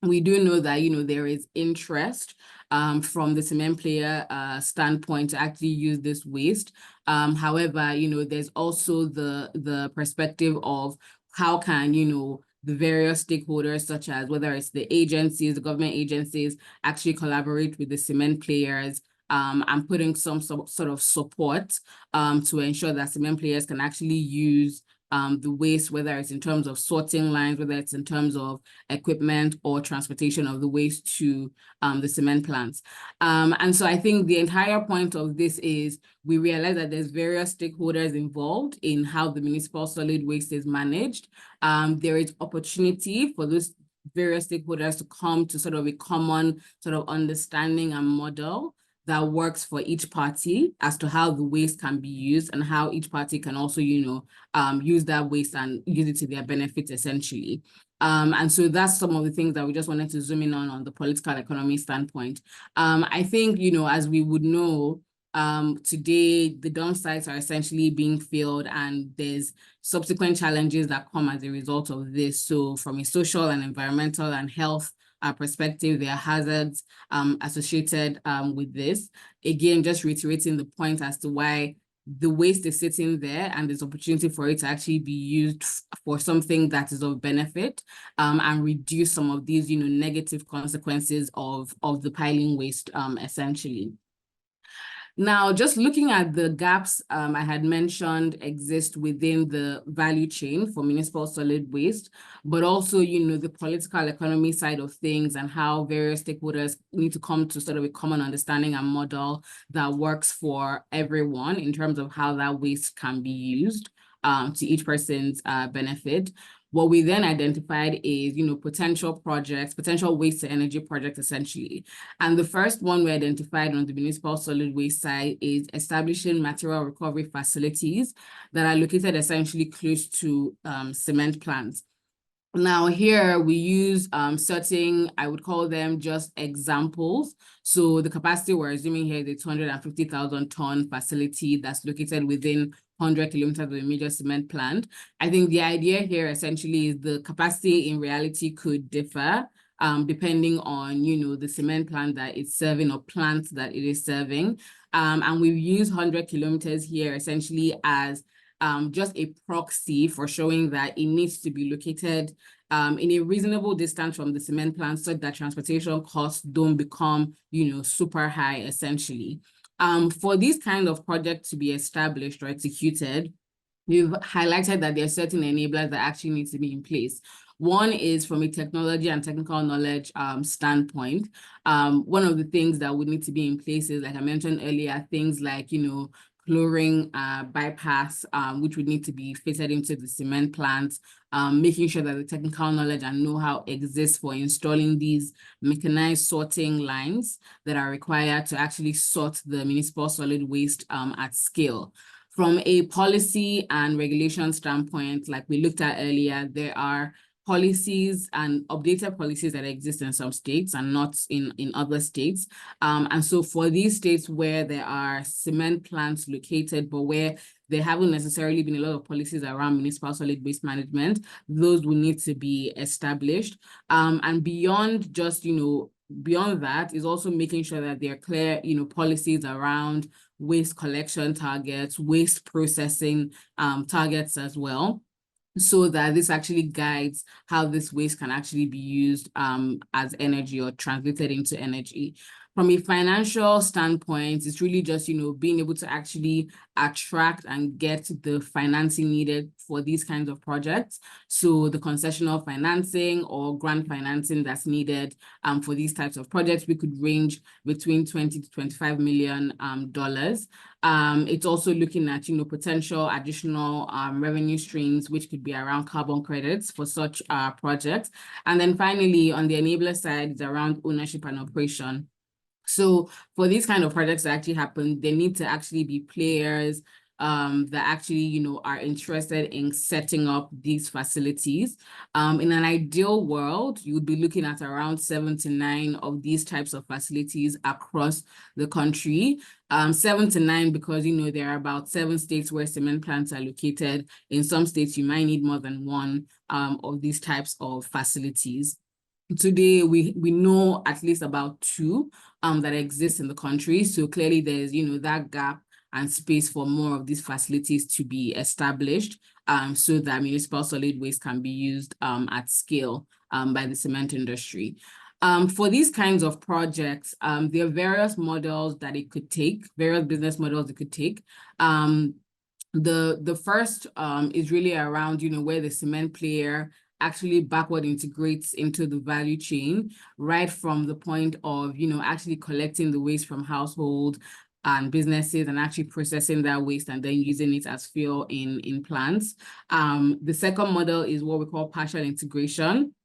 We do know that, there is interest from the cement player standpoint to actually use this waste. However, there's also the perspective of how can, the various stakeholders, such as whether it's the agencies, the government agencies, actually collaborate with the cement players and putting some sort of support to ensure that cement players can actually use the waste, whether it's in terms of sorting lines, whether it's in terms of equipment or transportation of the waste to the cement plants. And so I think the entire point of this is we realize that there's various stakeholders involved in how the municipal solid waste is managed. There is opportunity for those various stakeholders to come to sort of a common sort of understanding and model that works for each party as to how the waste can be used and how each party can also, use that waste and use it to their benefit, essentially. And so that's some of the things that we just wanted to zoom in on the political economy standpoint. I think, as we would know, today the dump sites are essentially being filled, and there's subsequent challenges that come as a result of this. So from a social and environmental and health perspective, there are hazards associated with this. Again, just reiterating the point as to why the waste is sitting there and there's opportunity for it to actually be used for something that is of benefit and reduce some of these, negative consequences of the piling waste, essentially. Now, just looking at the gaps I had mentioned exist within the value chain for municipal solid waste, but also, the political economy side of things and how various stakeholders need to come to sort of a common understanding and model that works for everyone in terms of how that waste can be used to each person's benefit. What we then identified is, potential projects, potential waste to energy projects, essentially. And the first one we identified on the municipal solid waste side is establishing material recovery facilities that are located essentially close to cement plants. Now here we use certain, I would call them just examples. So the capacity we're assuming here is a 250,000 ton facility that's located within 100 kilometers of a major cement plant. I think the idea here essentially is the capacity in reality could differ depending on, the cement plant that it's serving or plants that it is serving. And we've used 100 kilometers here essentially as just a proxy for showing that it needs to be located in a reasonable distance from the cement plant so that transportation costs don't become, super high, essentially. For these kind of projects to be established or executed, we've highlighted that there are certain enablers that actually need to be in place. One is from a technology and technical knowledge standpoint. One of the things that would need to be in place is, like I mentioned earlier, things like, chlorine bypass, which would need to be fitted into the cement plants, making sure that the technical knowledge and know-how exists for installing these mechanized sorting lines that are required to actually sort the municipal solid waste at scale. From a policy and regulation standpoint, like we looked at earlier, there are policies and updated policies that exist in some states and not in other states. And so for these states where there are cement plants located, but where there haven't necessarily been a lot of policies around municipal solid waste management, those will need to be established. And beyond just, beyond that is also making sure that there are clear, policies around waste collection targets, waste processing targets as well, so that this actually guides how this waste can actually be used as energy or translated into energy. From a financial standpoint, it's really just, being able to actually attract and get the financing needed for these kinds of projects. So the concessional financing or grant financing that's needed for these types of projects, we could range between $20 to $25 million. It's also looking at, potential additional revenue streams, which could be around carbon credits for such projects. And then finally, on the enabler side, it's around ownership and operation. So for these kind of projects to actually happen, they need to actually be players that actually, are interested in setting up these facilities. In an ideal world, you would be looking at around 7 to 9 of these types of facilities across the country. 7 to 9 because, there are about 7 states where cement plants are located. In some states, you might need more than one of these types of facilities. Today, we know at least about 2 that exist in the country. So clearly there's, that gap and space for more of these facilities to be established so that municipal solid waste can be used at scale by the cement industry. For these kinds of projects, there are various models that it could take, various business models it could take. The first is really around, where the cement player actually backward integrates into the value chain, right from the point of, actually collecting the waste from household and businesses and actually processing that waste and then using it as fuel in plants. The second model is what we call partial integration,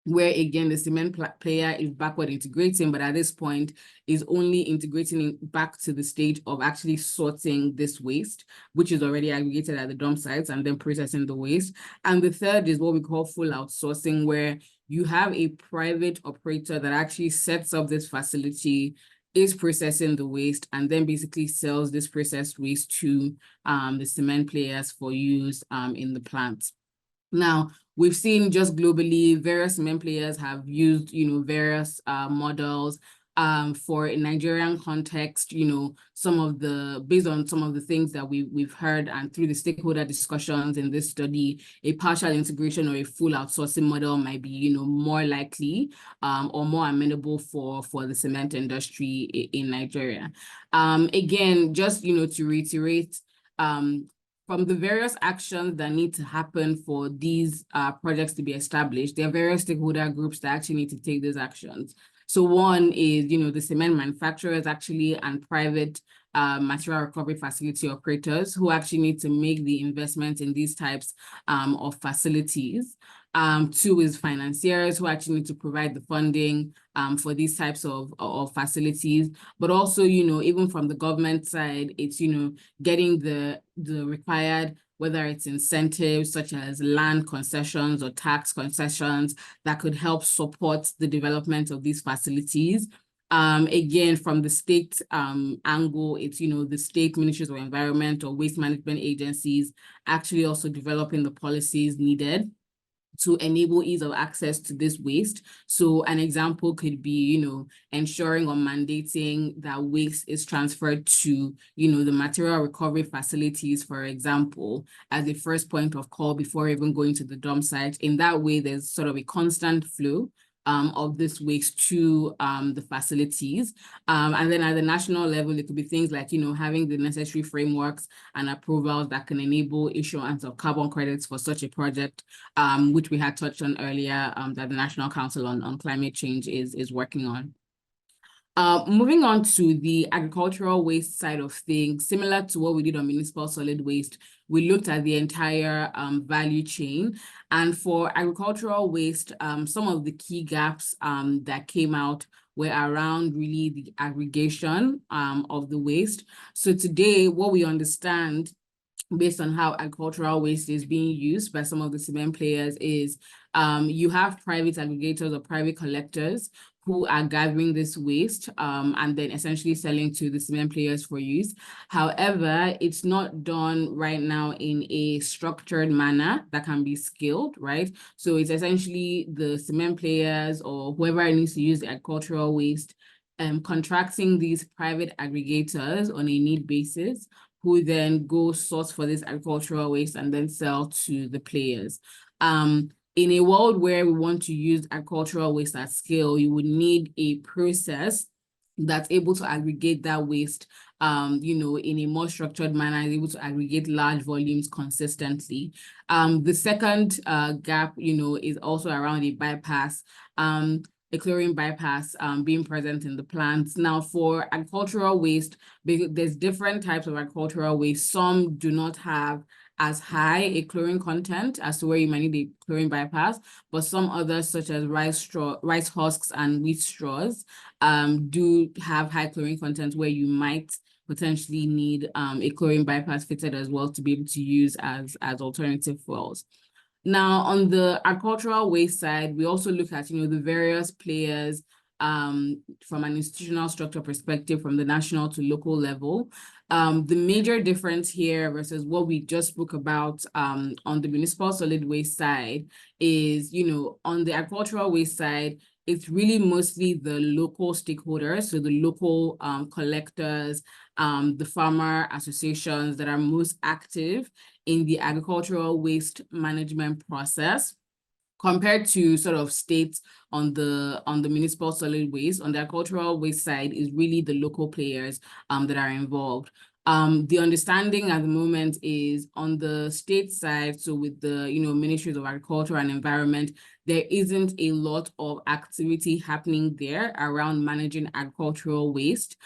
where again, the cement player is backward integrating, but at this point is only integrating back to the stage of actually sorting this waste, which is already aggregated at the dump sites, and then processing the waste. And the third is what we call full outsourcing, where you have a private operator that actually sets up this facility, is processing the waste, and then basically sells this processed waste to the cement players for use in the plant. Now, we've seen just globally, various cement players have used, various models. For a Nigerian context, based on some of the things that we've heard and through the stakeholder discussions in this study, a partial integration or a full outsourcing model might be, more likely or more amenable for the cement industry in Nigeria. Again, just, to reiterate, from the various actions that need to happen for these projects to be established, there are various stakeholder groups that actually need to take these actions. So one is, the cement manufacturers actually and private material recovery facility operators who actually need to make the investment in these types of facilities. 2 is financiers who actually need to provide the funding for these types of facilities. But also, even from the government side, it's, getting the required, whether it's incentives such as land concessions or tax concessions that could help support the development of these facilities. Again, from the state angle, it's, the state ministries of environment or waste management agencies actually also developing the policies needed to enable ease of access to this waste. So an example could be, ensuring or mandating that waste is transferred to, the material recovery facilities, for example, as a first point of call before even going to the dump site. In that way, there's sort of a constant flow of this waste to the facilities. And then at the national level, it could be things like, having the necessary frameworks and approvals that can enable issuance of carbon credits for such a project, which we had touched on earlier, that the National Council on Climate Change is working on. Moving on to the agricultural waste side of things, similar to what we did on municipal solid waste, we looked at the entire value chain. And for agricultural waste, some of the key gaps that came out were around really the aggregation of the waste. So today, what we understand based on how agricultural waste is being used by some of the cement players is you have private aggregators or private collectors who are gathering this waste and then essentially selling to the cement players for use. However, it's not done right now in a structured manner that can be scaled, right? So it's essentially the cement players or whoever needs to use the agricultural waste contracting these private aggregators on a need basis, who then go source for this agricultural waste and then sell to the players. In a world where we want to use agricultural waste at scale, you would need a process that's able to aggregate that waste, in a more structured manner, is able to aggregate large volumes consistently. The second gap, is also around a bypass, a chlorine bypass being present in the plants. Now, for agricultural waste, there's different types of agricultural waste. Some do not have as high a chlorine content as to where you might need a chlorine bypass, but some others, such as rice husks and wheat straws, do have high chlorine content where you might potentially need a chlorine bypass fitted as well to be able to use as alternative fuels. Now, on the agricultural waste side, we also look at, the various players from an institutional structure perspective, from the national to local level. The major difference here versus what we just spoke about on the municipal solid waste side is, on the agricultural waste side, it's really mostly the local stakeholders, so the local collectors, the farmer associations that are most active in the agricultural waste management process, compared to sort of states on the municipal solid waste. On the agricultural waste side is really the local players that are involved. The understanding at the moment is on the state side, so with the ministries of agriculture and environment, there isn't a lot of activity happening there around managing agricultural waste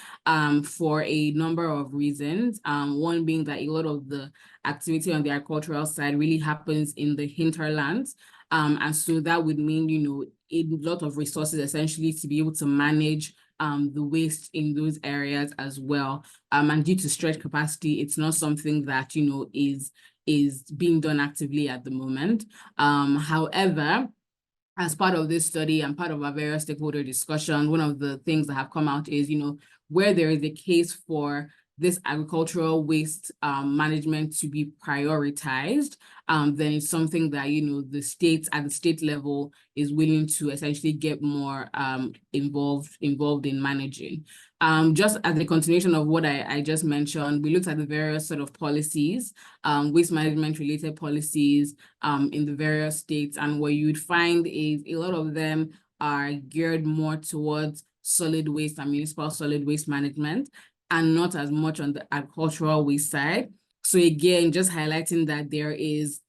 for a number of reasons. One being that a lot of the activity on the agricultural side really happens in the hinterlands. And so that would mean, a lot of resources essentially to be able to manage the waste in those areas as well. And due to stretch capacity, it's not something that, is being done actively at the moment. However, as part of this study and part of our various stakeholder discussion, one of the things that have come out is, where there is a case for this agricultural waste management to be prioritized, then it's something that, the states at the state level is willing to essentially get more involved in managing. Just as a continuation of what I just mentioned, we looked at the various sort of policies, waste management related policies in the various states, and what you'd find is a lot of them are geared more towards solid waste and municipal solid waste management, and not as much on the agricultural waste side. So again, just highlighting that there is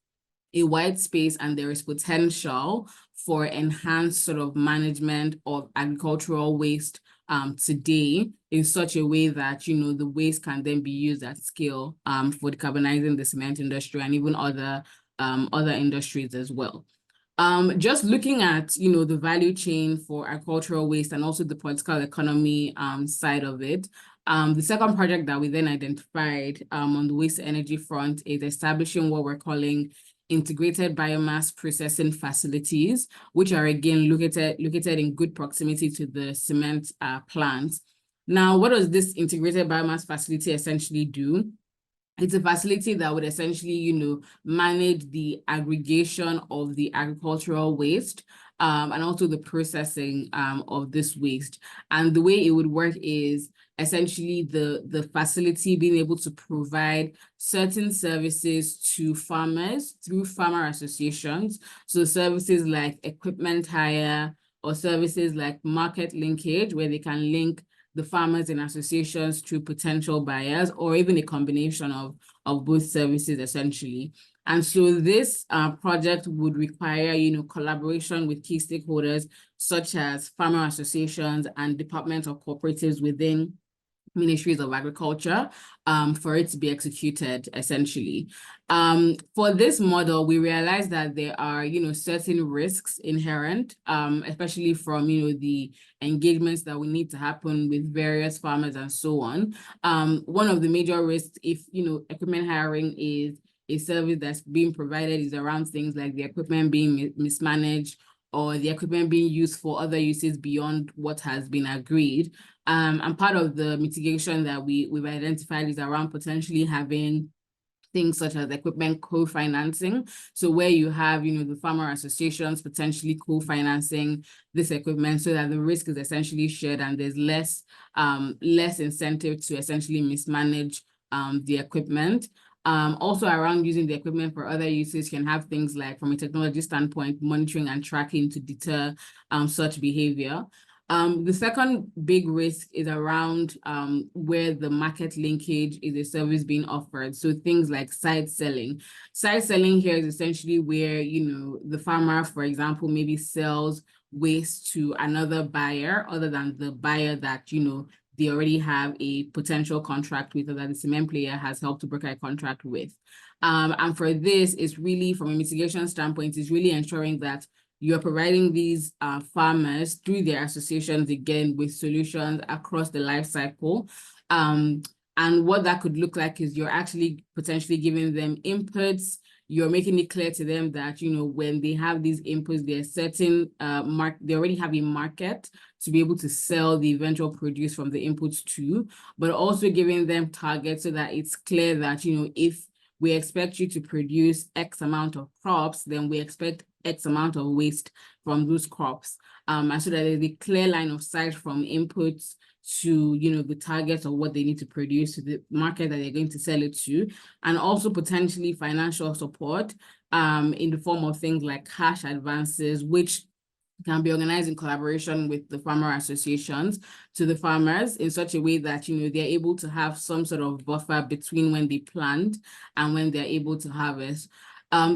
a wide space and there is potential for enhanced sort of management of agricultural waste today in such a way that, the waste can then be used at scale for decarbonizing the cement industry and even other industries as well. Just looking at, the value chain for agricultural waste and also the political economy side of it, the second project that we then identified on the waste energy front is establishing what we're calling integrated biomass processing facilities, which are again located in good proximity to the cement plants. Now, what does this integrated biomass facility essentially do? It's a facility that would essentially, manage the aggregation of the agricultural waste and also the processing of this waste. And the way it would work is essentially the facility being able to provide certain services to farmers through farmer associations. So services like equipment hire or services like market linkage, where they can link the farmers and associations to potential buyers, or even a combination of both services essentially. And so this project would require, collaboration with key stakeholders such as farmer associations and departments or cooperatives within ministries of agriculture for it to be executed essentially. For this model, we realized that there are, certain risks inherent, especially from, the engagements that will need to happen with various farmers and so on. One of the major risks, if, equipment hiring is a service that's being provided, is around things like the equipment being mismanaged or the equipment being used for other uses beyond what has been agreed. And part of the mitigation that we've identified is around potentially having things such as equipment co-financing. So where you have, the farmer associations potentially co-financing this equipment so that the risk is essentially shared and there's less incentive to essentially mismanage the equipment. Also around using the equipment for other uses can have things like, from a technology standpoint, monitoring and tracking to deter such behavior. The second big risk is around where the market linkage is a service being offered. So things like side selling. Side selling here is essentially where, the farmer, for example, maybe sells waste to another buyer other than the buyer that, they already have a potential contract with, or that the cement player has helped to broker a contract with. And for this, it's really, from a mitigation standpoint, is really ensuring that you're providing these farmers through their associations, again, with solutions across the life cycle. And what that could look like is you're actually potentially giving them inputs. You're making it clear to them that, when they have these inputs, there's certain they already have a market to be able to sell the eventual produce from the inputs to, but also giving them targets so that it's clear that, if we expect you to produce X amount of crops, then we expect X amount of waste from those crops. And so that there's a clear line of sight from inputs to, the targets of what they need to produce to the market that they're going to sell it to, and also potentially financial support in the form of things like cash advances, which can be organized in collaboration with the farmer associations to the farmers in such a way that, they're able to have some sort of buffer between when they plant and when they're able to harvest.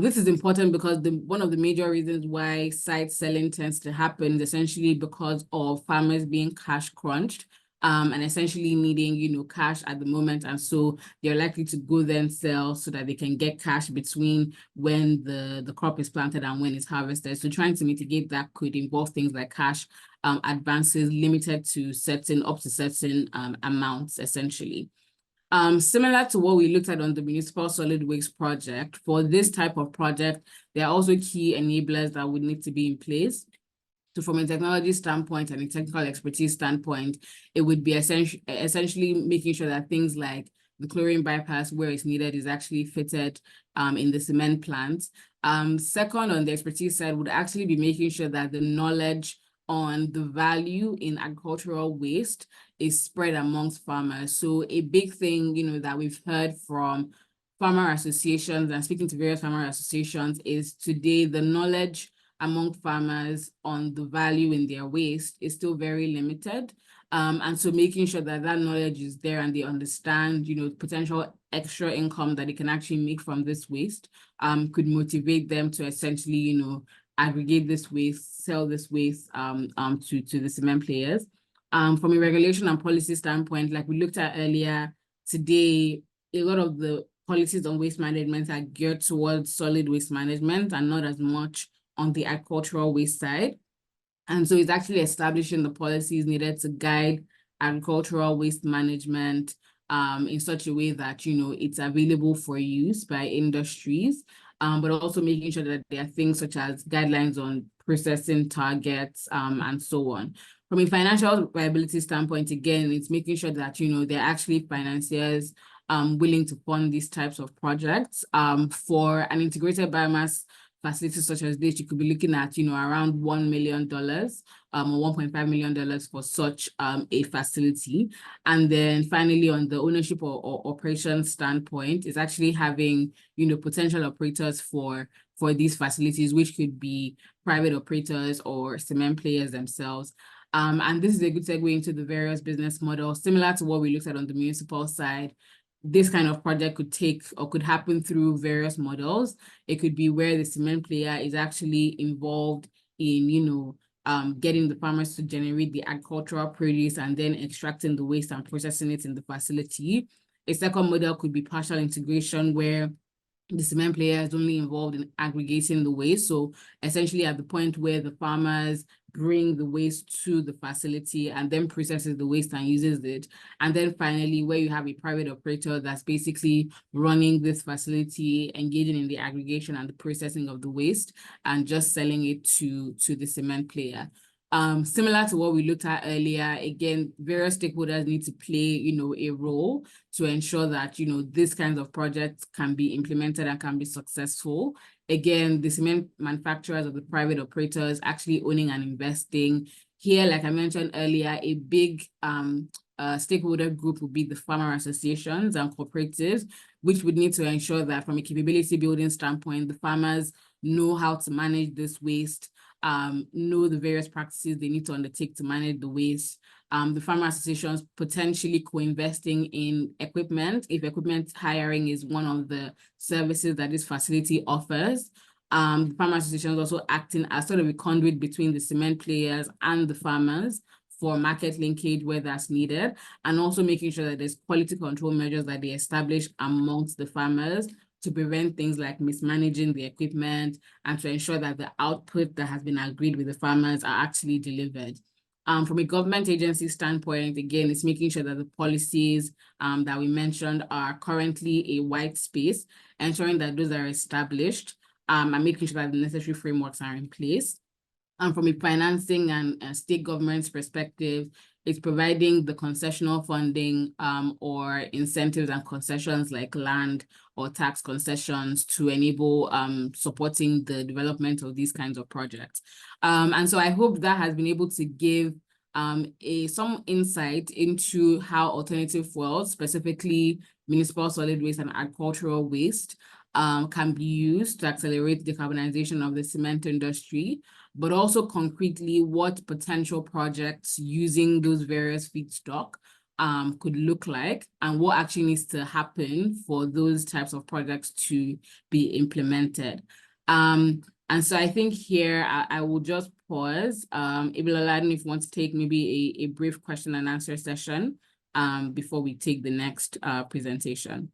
This is important because one of the major reasons why side selling tends to happen is essentially because of farmers being cash crunched. And essentially needing, cash at the moment. And so they're likely to go then sell so that they can get cash between when the crop is planted and when it's harvested. So trying to mitigate that could involve things like cash advances limited to up to certain amounts, essentially. Similar to what we looked at on the municipal solid waste project, for this type of project, there are also key enablers that would need to be in place. So from a technology standpoint and a technical expertise standpoint, it would be essentially making sure that things like the chlorine bypass where it's needed is actually fitted in the cement plant. Second, on the expertise side, would actually be making sure that the knowledge on the value in agricultural waste is spread amongst farmers. So a big thing, that we've heard from farmer associations and speaking to various farmer associations is today the knowledge among farmers on the value in their waste is still very limited. And so making sure that that knowledge is there and they understand, potential extra income that they can actually make from this waste could motivate them to essentially, aggregate this waste, sell this waste to the cement players. From a regulation and policy standpoint, like we looked at earlier, today, a lot of the policies on waste management are geared towards solid waste management and not as much on the agricultural waste side. And so it's actually establishing the policies needed to guide agricultural waste management in such a way that, it's available for use by industries, but also making sure that there are things such as guidelines on processing targets and so on. From a financial viability standpoint, again, it's making sure that, there are actually financiers willing to fund these types of projects. For an integrated biomass facilities such as this, you could be looking at, around $1 million or $1.5 million for such a facility. And then finally, on the ownership or operations standpoint, is actually having, potential operators for these facilities, which could be private operators or cement players themselves. And this is a good segue into the various business models, similar to what we looked at on the municipal side. This kind of project could take or could happen through various models. It could be where the cement player is actually involved in, getting the farmers to generate the agricultural produce and then extracting the waste and processing it in the facility. A second model could be partial integration where the cement player is only involved in aggregating the waste. So essentially at the point where the farmers bring the waste to the facility and then processes the waste and uses it. And then finally, where you have a private operator that's basically running this facility, engaging in the aggregation and the processing of the waste and just selling it to the cement player. Similar to what we looked at earlier, again, various stakeholders need to play, a role to ensure that, these kinds of projects can be implemented and can be successful. Again, the cement manufacturers or the private operators actually owning and investing. Here, like I mentioned earlier, a big stakeholder group would be the farmer associations and cooperatives, which would need to ensure that from a capability building standpoint, the farmers know how to manage this waste, know the various practices they need to undertake to manage the waste. The farmer associations potentially co-investing in equipment, if equipment hiring is one of the services that this facility offers. The farmer associations also acting as sort of a conduit between the cement players and the farmers for market linkage where that's needed, and also making sure that there's quality control measures that they establish amongst the farmers to prevent things like mismanaging the equipment and to ensure that the output that has been agreed with the farmers are actually delivered. From a government agency standpoint, again, it's making sure that the policies that we mentioned are currently a white space, ensuring that those are established, and making sure that the necessary frameworks are in place. And from a financing and state government's perspective, it's providing the concessional funding or incentives and concessions like land or tax concessions to enable supporting the development of these kinds of projects. And so I hope that has been able to give some insight into how alternative fuels, specifically municipal solid waste and agricultural waste, can be used to accelerate decarbonization of the cement industry, but also concretely what potential projects using those various feedstock could look like and what actually needs to happen for those types of projects to be implemented. And so I think here I will just pause. Ibilola, if you want to take maybe a brief question and answer session before we take the next presentation.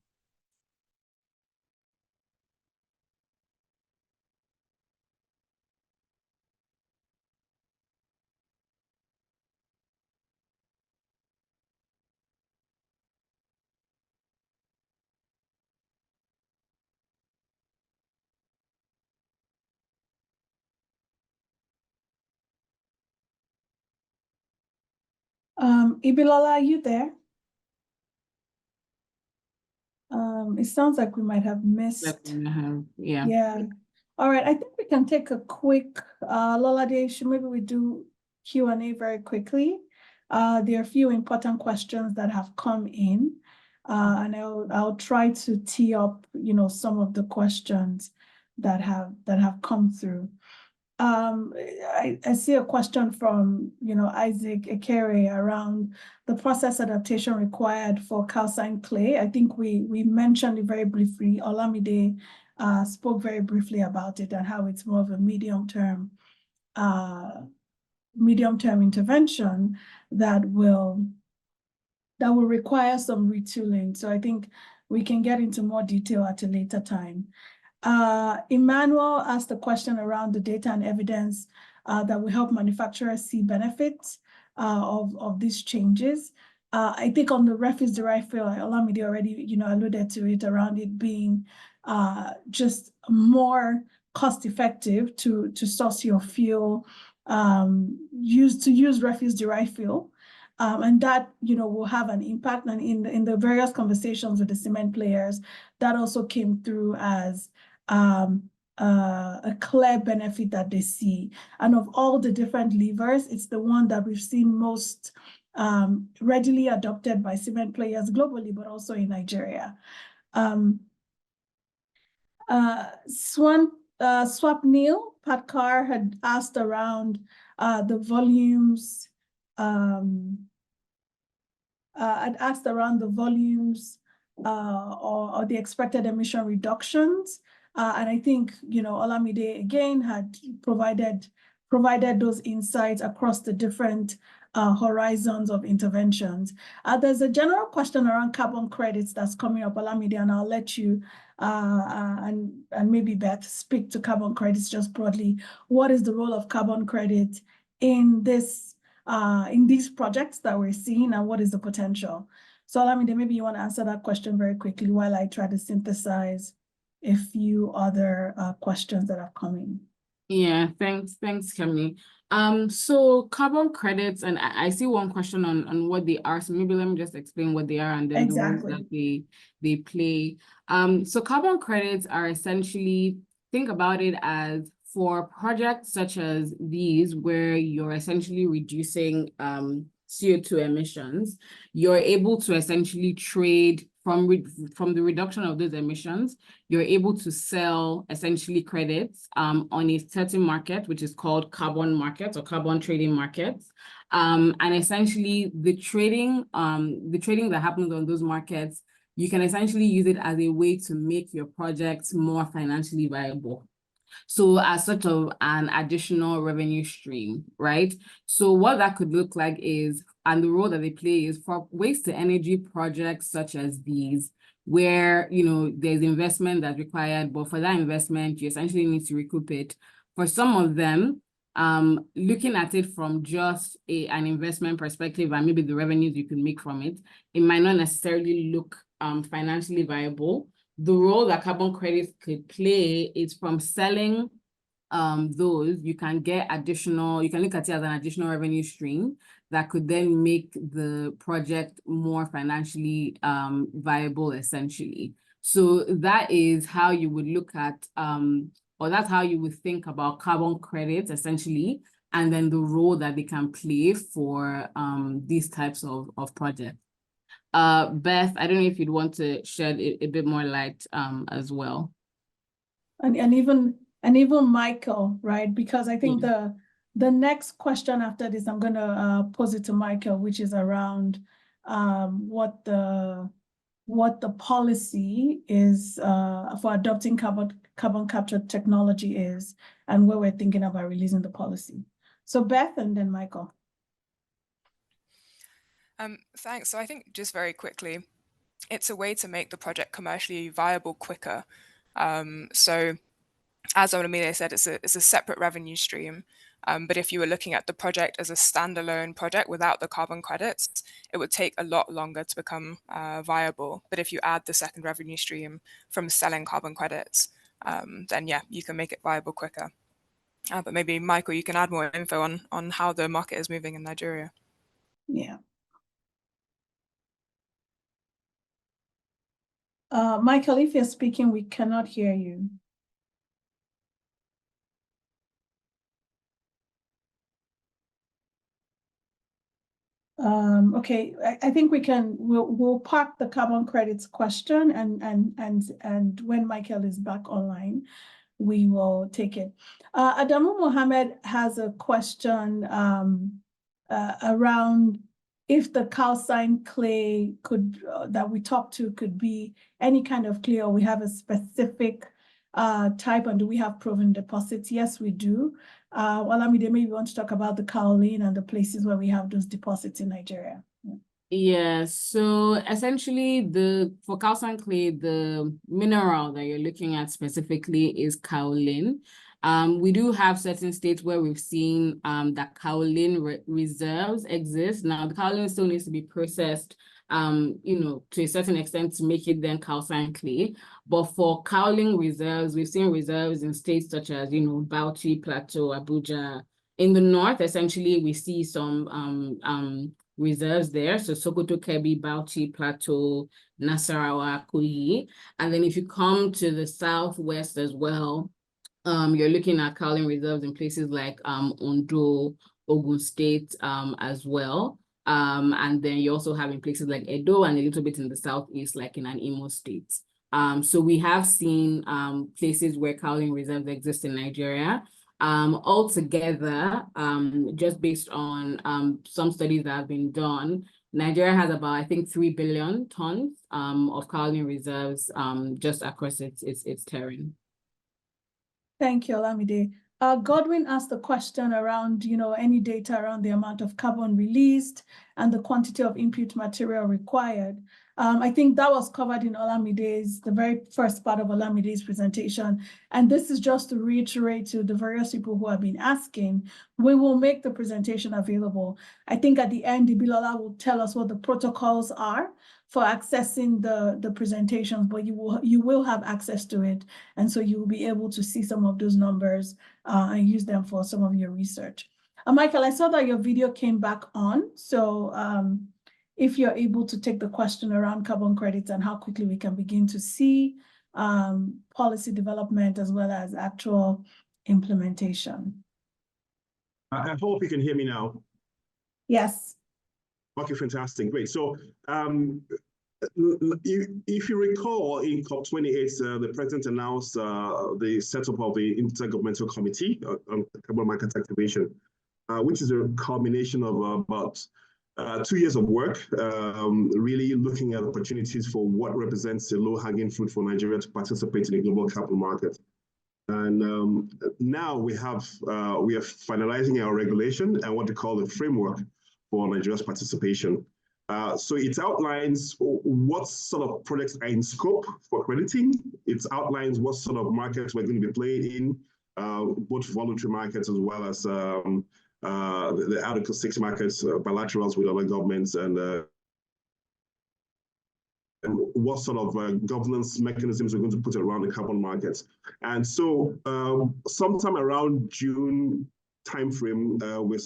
Ibilola, are you there? It sounds like we might have missed. Yeah. Yeah. All right. I think we can take a quick, Lolade, maybe we do Q&A very quickly. There are a few important questions that have come in, and I'll try to tee up, some of the questions that have come through. I see a question from, Isaac Ekere around the process adaptation required for calcined clay. I think we mentioned it very briefly. Olamide spoke very briefly about it and how it's more of a medium-term intervention that will require some retooling. So I think we can get into more detail at a later time. Emmanuel asked a question around the data and evidence that will help manufacturers see benefits of these changes. I think on the refuse-derived fuel, Olamide already alluded to it, around it being just more cost-effective to source your fuel, use refuse-derived fuel. And that will have an impact. And in the various conversations with the cement players, that also came through as a clear benefit that they see. And of all the different levers, it's the one that we've seen most readily adopted by cement players globally, but also in Nigeria. Swapnil Patkar had asked around the volumes. Or the expected emission reductions. And I think, Olamide again had provided those insights across the different horizons of interventions. There's a general question around carbon credits that's coming up, Olamide, and I'll let you and maybe Beth speak to carbon credits just broadly. What is the role of carbon credit in these projects that we're seeing, and what is the potential? So Olamide, maybe you want to answer that question very quickly while I try to synthesize a few other questions that are coming. Yeah, thanks, Kemi. So carbon credits, and I see one question on what they are. So maybe let me just explain what they are and then the roles that they play. So carbon credits are essentially, think about it as for projects such as these, where you're essentially reducing CO2 emissions, you're able to essentially trade from the reduction of those emissions, you're able to sell essentially credits on a certain market, which is called carbon markets or carbon trading markets. And essentially the trading that happens on those markets, you can essentially use it as a way to make your projects more financially viable. So as sort of an additional revenue stream, right? So what that could look like is, and the role that they play is for waste to energy projects such as these, where, you know, there's investment that's required, but for that investment, you essentially need to recoup it. For some of them, looking at it from just an investment perspective and maybe the revenues you can make from it, it might not necessarily look financially viable. The role that carbon credits could play is from selling those, you can get additional, you can look at it as an additional revenue stream that could then make the project more financially viable, essentially. So that is how you would look at, or that's how you would think about carbon credits, essentially, and then the role that they can play for these types of projects. Beth, I don't know if you'd want to shed a bit more light as well. And even Michael, right? Because I think the next question after this, I'm gonna pose it to Michael, which is around what the policy is for adopting carbon capture technology is, and where we're thinking about releasing the policy. So Beth and then Michael. Thanks. So I think just very quickly, it's a way to make the project commercially viable quicker. So as Olamide said, it's a separate revenue stream. But if you were looking at the project as a standalone project without the carbon credits, it would take a lot longer to become viable. But if you add the second revenue stream from selling carbon credits, then yeah, you can make it viable quicker. But maybe Michael, you can add more info on how the market is moving in Nigeria. Yeah. Michael, if you're speaking, we cannot hear you. Okay, I think we'll park the carbon credits question, and when Michael is back online, we will take it. Adamu Mohammed has a question around if the calcine clay that we talked to could be any kind of clay, or we have a specific type, and do we have proven deposits? Yes, we do. Olamide, maybe you want to talk about the kaolin and the places where we have those deposits in Nigeria. Yeah, so essentially for calcine clay, the mineral that you're looking at specifically is kaolin. We do have certain states where we've seen that kaolin reserves exist. Now, the kaolin still needs to be processed, you know, to a certain extent to make it then calcine clay. But for kaolin reserves, we've seen reserves in states such as, you know, Bauchi, Plateau, Abuja. In the north, essentially, we see some reserves there. So Sokoto, Kebbi, Bauchi, Plateau, Nasarawa, Kogi. And then if you come to the southwest as well, you're looking at kaolin reserves in places like Ondo, Ogun State as well. And then you also have in places like Edo and a little bit in the southeast, like in an Imo State. So we have seen places where kaolin reserves exist in Nigeria. Altogether, just based on some studies that have been done, Nigeria has about, I think, 3 billion tons of kaolin reserves just across its terrain. Thank you, Olamide. Godwin asked a question around, you know, any data around the amount of carbon released and the quantity of input material required. I think that was covered in the very first part of Olamide's presentation. And this is just to reiterate to the various people who have been asking, we will make the presentation available. I think at the end, Ibilola will tell us what the protocols are for accessing the presentations, but you will have access to it. And so you will be able to see some of those numbers and use them for some of your research. Michael, I saw that your video came back on. So if you're able to take the question around carbon credits and how quickly we can begin to see policy development as well as actual implementation. I hope you can hear me now. Yes. Okay, fantastic, great. So If you recall, in COP28, the president announced the setup of the Intergovernmental Committee on Carbon Market Activation, which is a culmination of about 2 years of work, really looking at opportunities for what represents a low-hanging fruit for Nigeria to participate in the global carbon market. And now we are finalizing our regulation and what we call the framework for Nigeria's participation. So it outlines what sort of projects are in scope for crediting. It outlines what sort of markets we're going to be playing in, both voluntary markets as well as the Article 6 markets, bilaterals with other governments, and what sort of governance mechanisms we're going to put around the carbon markets. And so sometime around June timeframe, we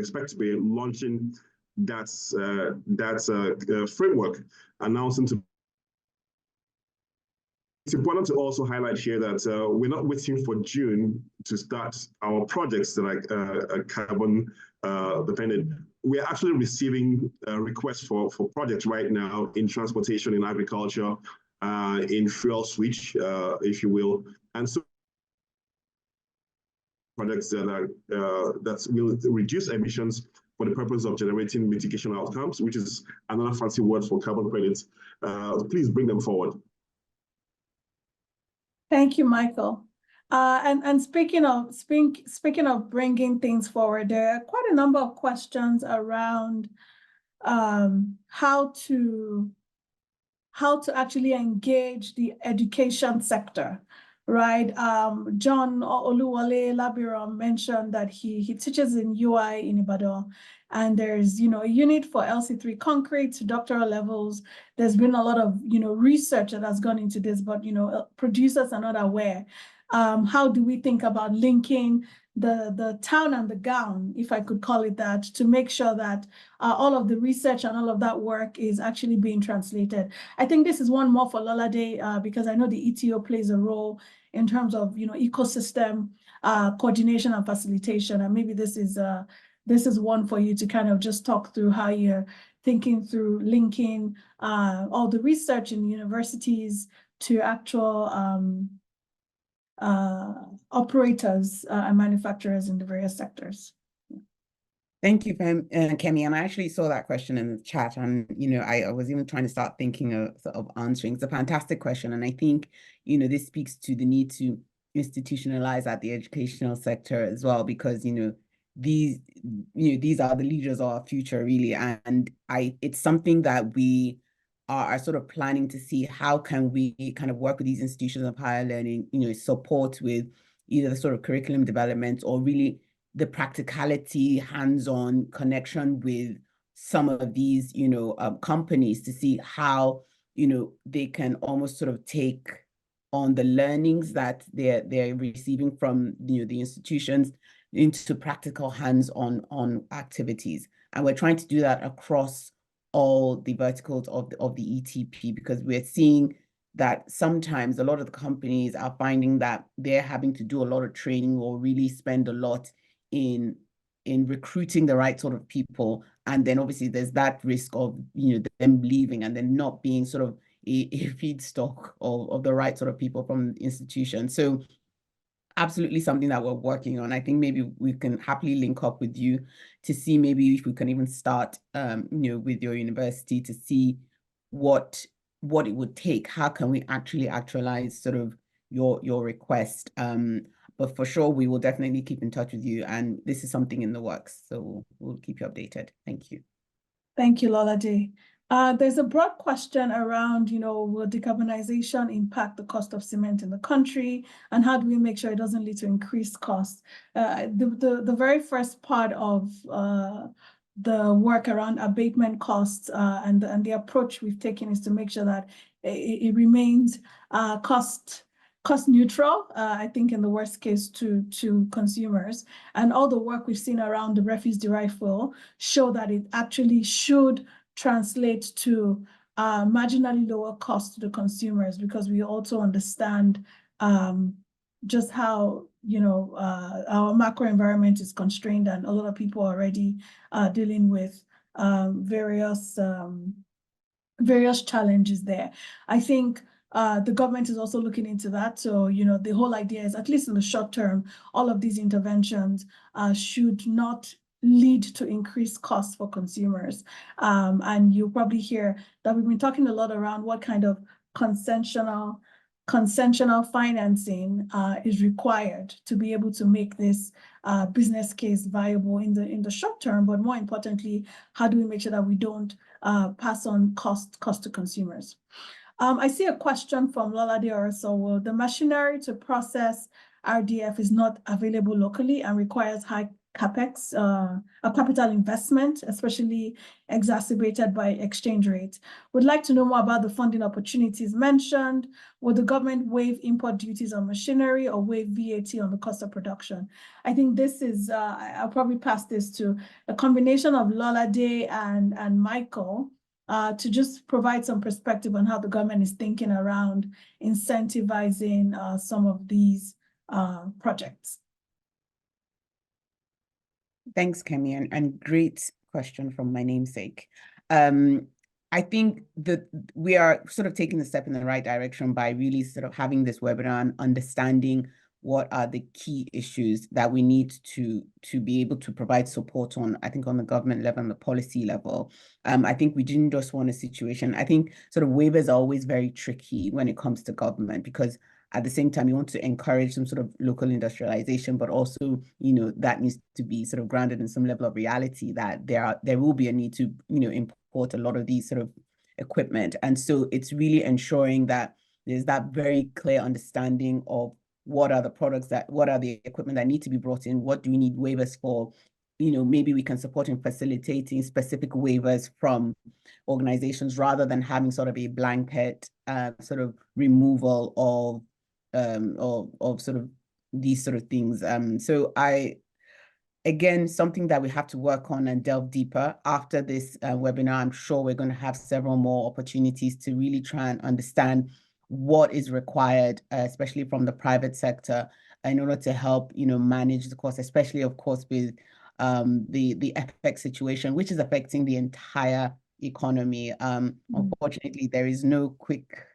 expect to be launching that framework, announcing to. It's important to also highlight here that we're not waiting for June to start our projects that are carbon dependent. We're actually receiving requests for projects right now in transportation, in agriculture, in fuel switch, if you will. And so projects that will reduce emissions for the purpose of generating mitigation outcomes, which is another fancy word for carbon credits. Please bring them forward. Thank you, Michael. And speaking of bringing things forward, there are quite a number of questions around how to actually engage the education sector, right? John Oluwole Labiron mentioned that he teaches in UI in Ibadan, and there's a unit for LC3 concrete to doctoral levels. There's been a lot of research that has gone into this, but producers are not aware. How do we think about linking the town and the gown, if I could call it that, to make sure that all of the research and all of that work is actually being translated? I think this is one more for Lolade, because I know the ETO plays a role in terms of ecosystem coordination and facilitation, and maybe this is one for you to kind of just talk through how you're thinking through linking all the research in universities to actual operators and manufacturers in the various sectors. Thank you, Kemi. And I actually saw that question in the chat, and I was even trying to start thinking of answering. It's a fantastic question, and I think this speaks to the need to institutionalize at the educational sector as well, because these are the leaders of our future, really, and it's something that we are sort of planning to see how can we kind of work with these institutions of higher learning, support with either the sort of curriculum development or really the practicality, hands-on connection with some of these, companies to see how, they can almost sort of take on the learnings that they're receiving from, the institutions into practical hands-on activities. And we're trying to do that across all the verticals of the ETP, because we're seeing that sometimes a lot of the companies are finding that they're having to do a lot of training or really spend a lot in recruiting the right sort of people, and then obviously there's that risk of them leaving and then not being sort of a feedstock of the right sort of people from the institution. So absolutely something that we're working on. I think maybe we can happily link up with you to see maybe if we can even start with your university to see what it would take. How can we actually actualize sort of your request? But for sure, we will definitely keep in touch with you. And this is something in the works. So we'll keep you updated. Thank you. Thank you, Lolade. There's a broad question around, will decarbonization impact the cost of cement in the country? And how do we make sure it doesn't lead to increased costs? The very first part of the work around abatement costs and the approach we've taken is to make sure that it remains cost neutral, I think in the worst case to consumers. And all the work we've seen around the refuse-derived fuel show that it actually should translate to marginally lower cost to the consumers, because we also understand just how our macro environment is constrained, and a lot of people are already dealing with various various challenges there. I think the government is also looking into that. So, the whole idea is, at least in the short term, all of these interventions should not lead to increased costs for consumers. And you'll probably hear that we've been talking a lot around what kind of consensual financing is required to be able to make this business case viable in the short term. But more importantly, how do we make sure that we don't pass on cost to consumers? I see a question from Lolade Orasowo. The machinery to process RDF is not available locally and requires high capex, a capital investment, especially exacerbated by exchange rates. Would like to know more about the funding opportunities mentioned. Will the government waive import duties on machinery or waive VAT on the cost of production? I think this is, I'll probably pass this to a combination of Lolade and Michael to just provide some perspective on how the government is thinking around incentivizing some of these projects. Thanks, Kemi, and great question from my namesake. I think that we are sort of taking the step in the right direction by really sort of having this webinar and understanding what are the key issues that we need to be able to provide support on, I think on the government level and the policy level. I think we didn't just want a situation. I think sort of waivers are always very tricky when it comes to government, because at the same time, you want to encourage some sort of local industrialization, but also, that needs to be sort of grounded in some level of reality that there will be a need to, import a lot of these sort of equipment. And so it's really ensuring that there's that very clear understanding of what are the what are the equipment that need to be brought in? What do we need waivers for? Maybe we can support in facilitating specific waivers from organizations rather than having sort of a blanket sort of removal of sort of these sort of things. So again, something that we have to work on and delve deeper after this webinar. I'm sure we're going to have several more opportunities to really try and understand what is required, especially from the private sector, in order to help, manage the cost, especially, of course, with the FX situation, which is affecting the entire economy. Unfortunately, there is no quick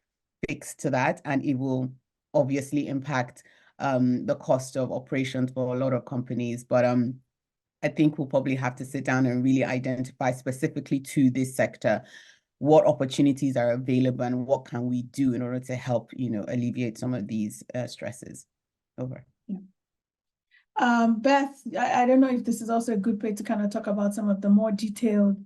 fix to that, and it will obviously impact the cost of operations for a lot of companies. But I think we'll probably have to sit down and really identify specifically to this sector what opportunities are available and what can we do in order to help, alleviate some of these stresses. Over. Yeah. Beth, I don't know if this is also a good way to kind of talk about some of the more detailed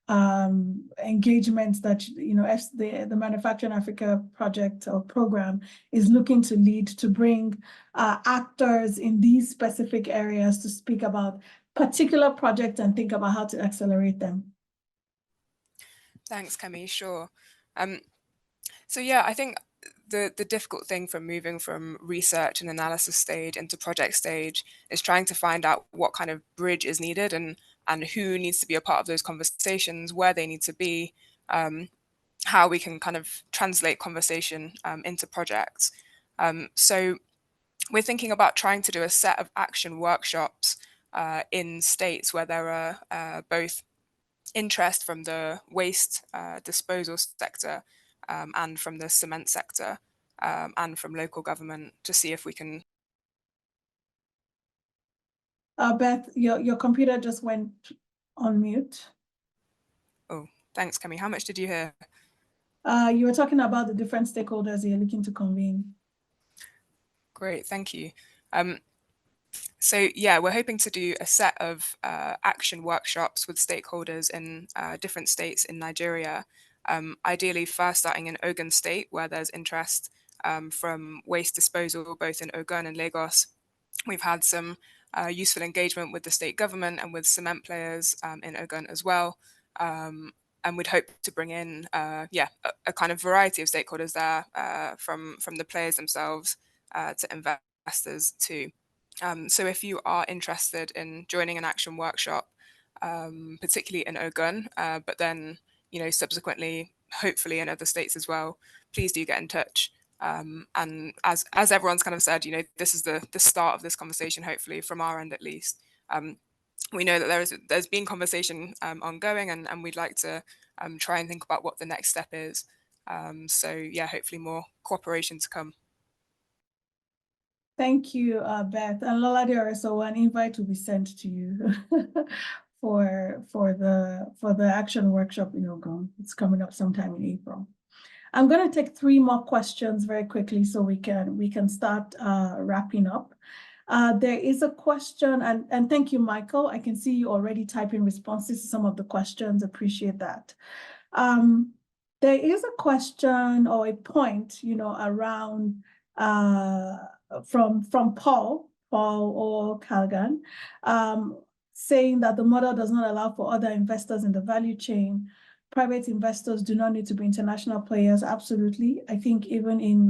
engagements that the Manufacturing Africa project or program is looking to lead to bring actors in these specific areas to speak about particular projects and think about how to accelerate them. Thanks, Kemi. Sure. So yeah, I think the difficult thing from moving from research and analysis stage into project stage is trying to find out what kind of bridge is needed and who needs to be a part of those conversations, where they need to be, how we can kind of translate conversation into projects. So we're thinking about trying to do a set of action workshops in states where there are both interest from the waste disposal sector and from the cement sector and from local government to see if we can. Beth, your computer just went on mute. Oh, thanks, Kemi. How much did you hear? You were talking about the different stakeholders you're looking to convene. Great, thank you. So yeah, we're hoping to do a set of action workshops with stakeholders in different states in Nigeria. Ideally first starting in Ogun State, where there's interest from waste disposal, both in Ogun and Lagos. We've had some useful engagement with the state government and with cement players in Ogun as well. And we'd hope to bring in, a kind of variety of stakeholders there from the players themselves to investors too. So if you are interested in joining an action workshop, particularly in Ogun, but then, subsequently, hopefully in other states as well, please do get in touch. And as everyone's kind of said, this is the start of this conversation, hopefully from our end at least. we know that there's been conversation ongoing, and we'd like to try and think about what the next step is. So yeah, hopefully more cooperation to come. Thank you, Beth. And Lolade, so an invite will be sent to you for the action workshop in Ogun. It's coming up sometime in April. I'm going to take 3 more questions very quickly so we can start wrapping up. There is a question, and thank you, Michael. I can see you already typing responses to some of the questions. Appreciate that. There is a question or a point, around from Paul or Kalgan, saying that the model does not allow for other investors in the value chain. Private investors do not need to be international players. Absolutely, I think even in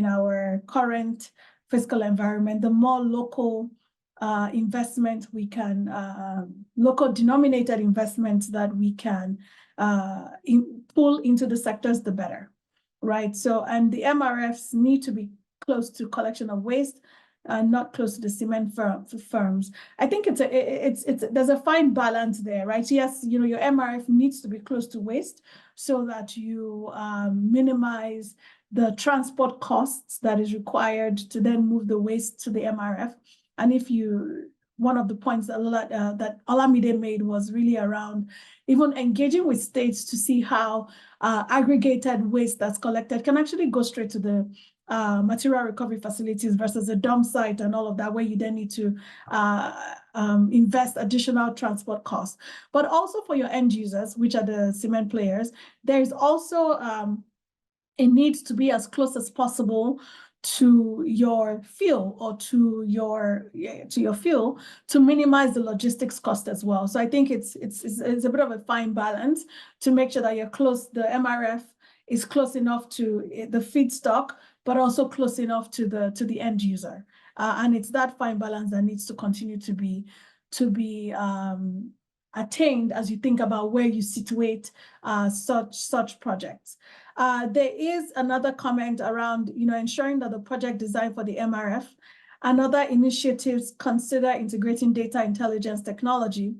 our current fiscal environment, the more local investment we can, local denominated investments that we can pull into the sectors, the better, right? So, and the MRFs need to be close to collection of waste, not close to the cement firms. I think there's a fine balance there, right? Yes, your MRF needs to be close to waste so that you minimize the transport costs that is required to then move the waste to the MRF. And one of the points that Olamide made was really around even engaging with states to see how aggregated waste that's collected can actually go straight to the material recovery facilities versus a dump site and all of that, where you then need to invest additional transport costs. But also for your end users, which are the cement players, there's also it needs to be as close as possible to your fuel or to your fuel to minimize the logistics cost as well. So I think it's a bit of a fine balance to make sure that you're close. The MRF is close enough to the feedstock, but also close enough to the end user. And it's that fine balance that needs to continue to be attained as you think about where you situate such projects. There is another comment around, ensuring that the project design for the MRF and other initiatives consider integrating data intelligence technology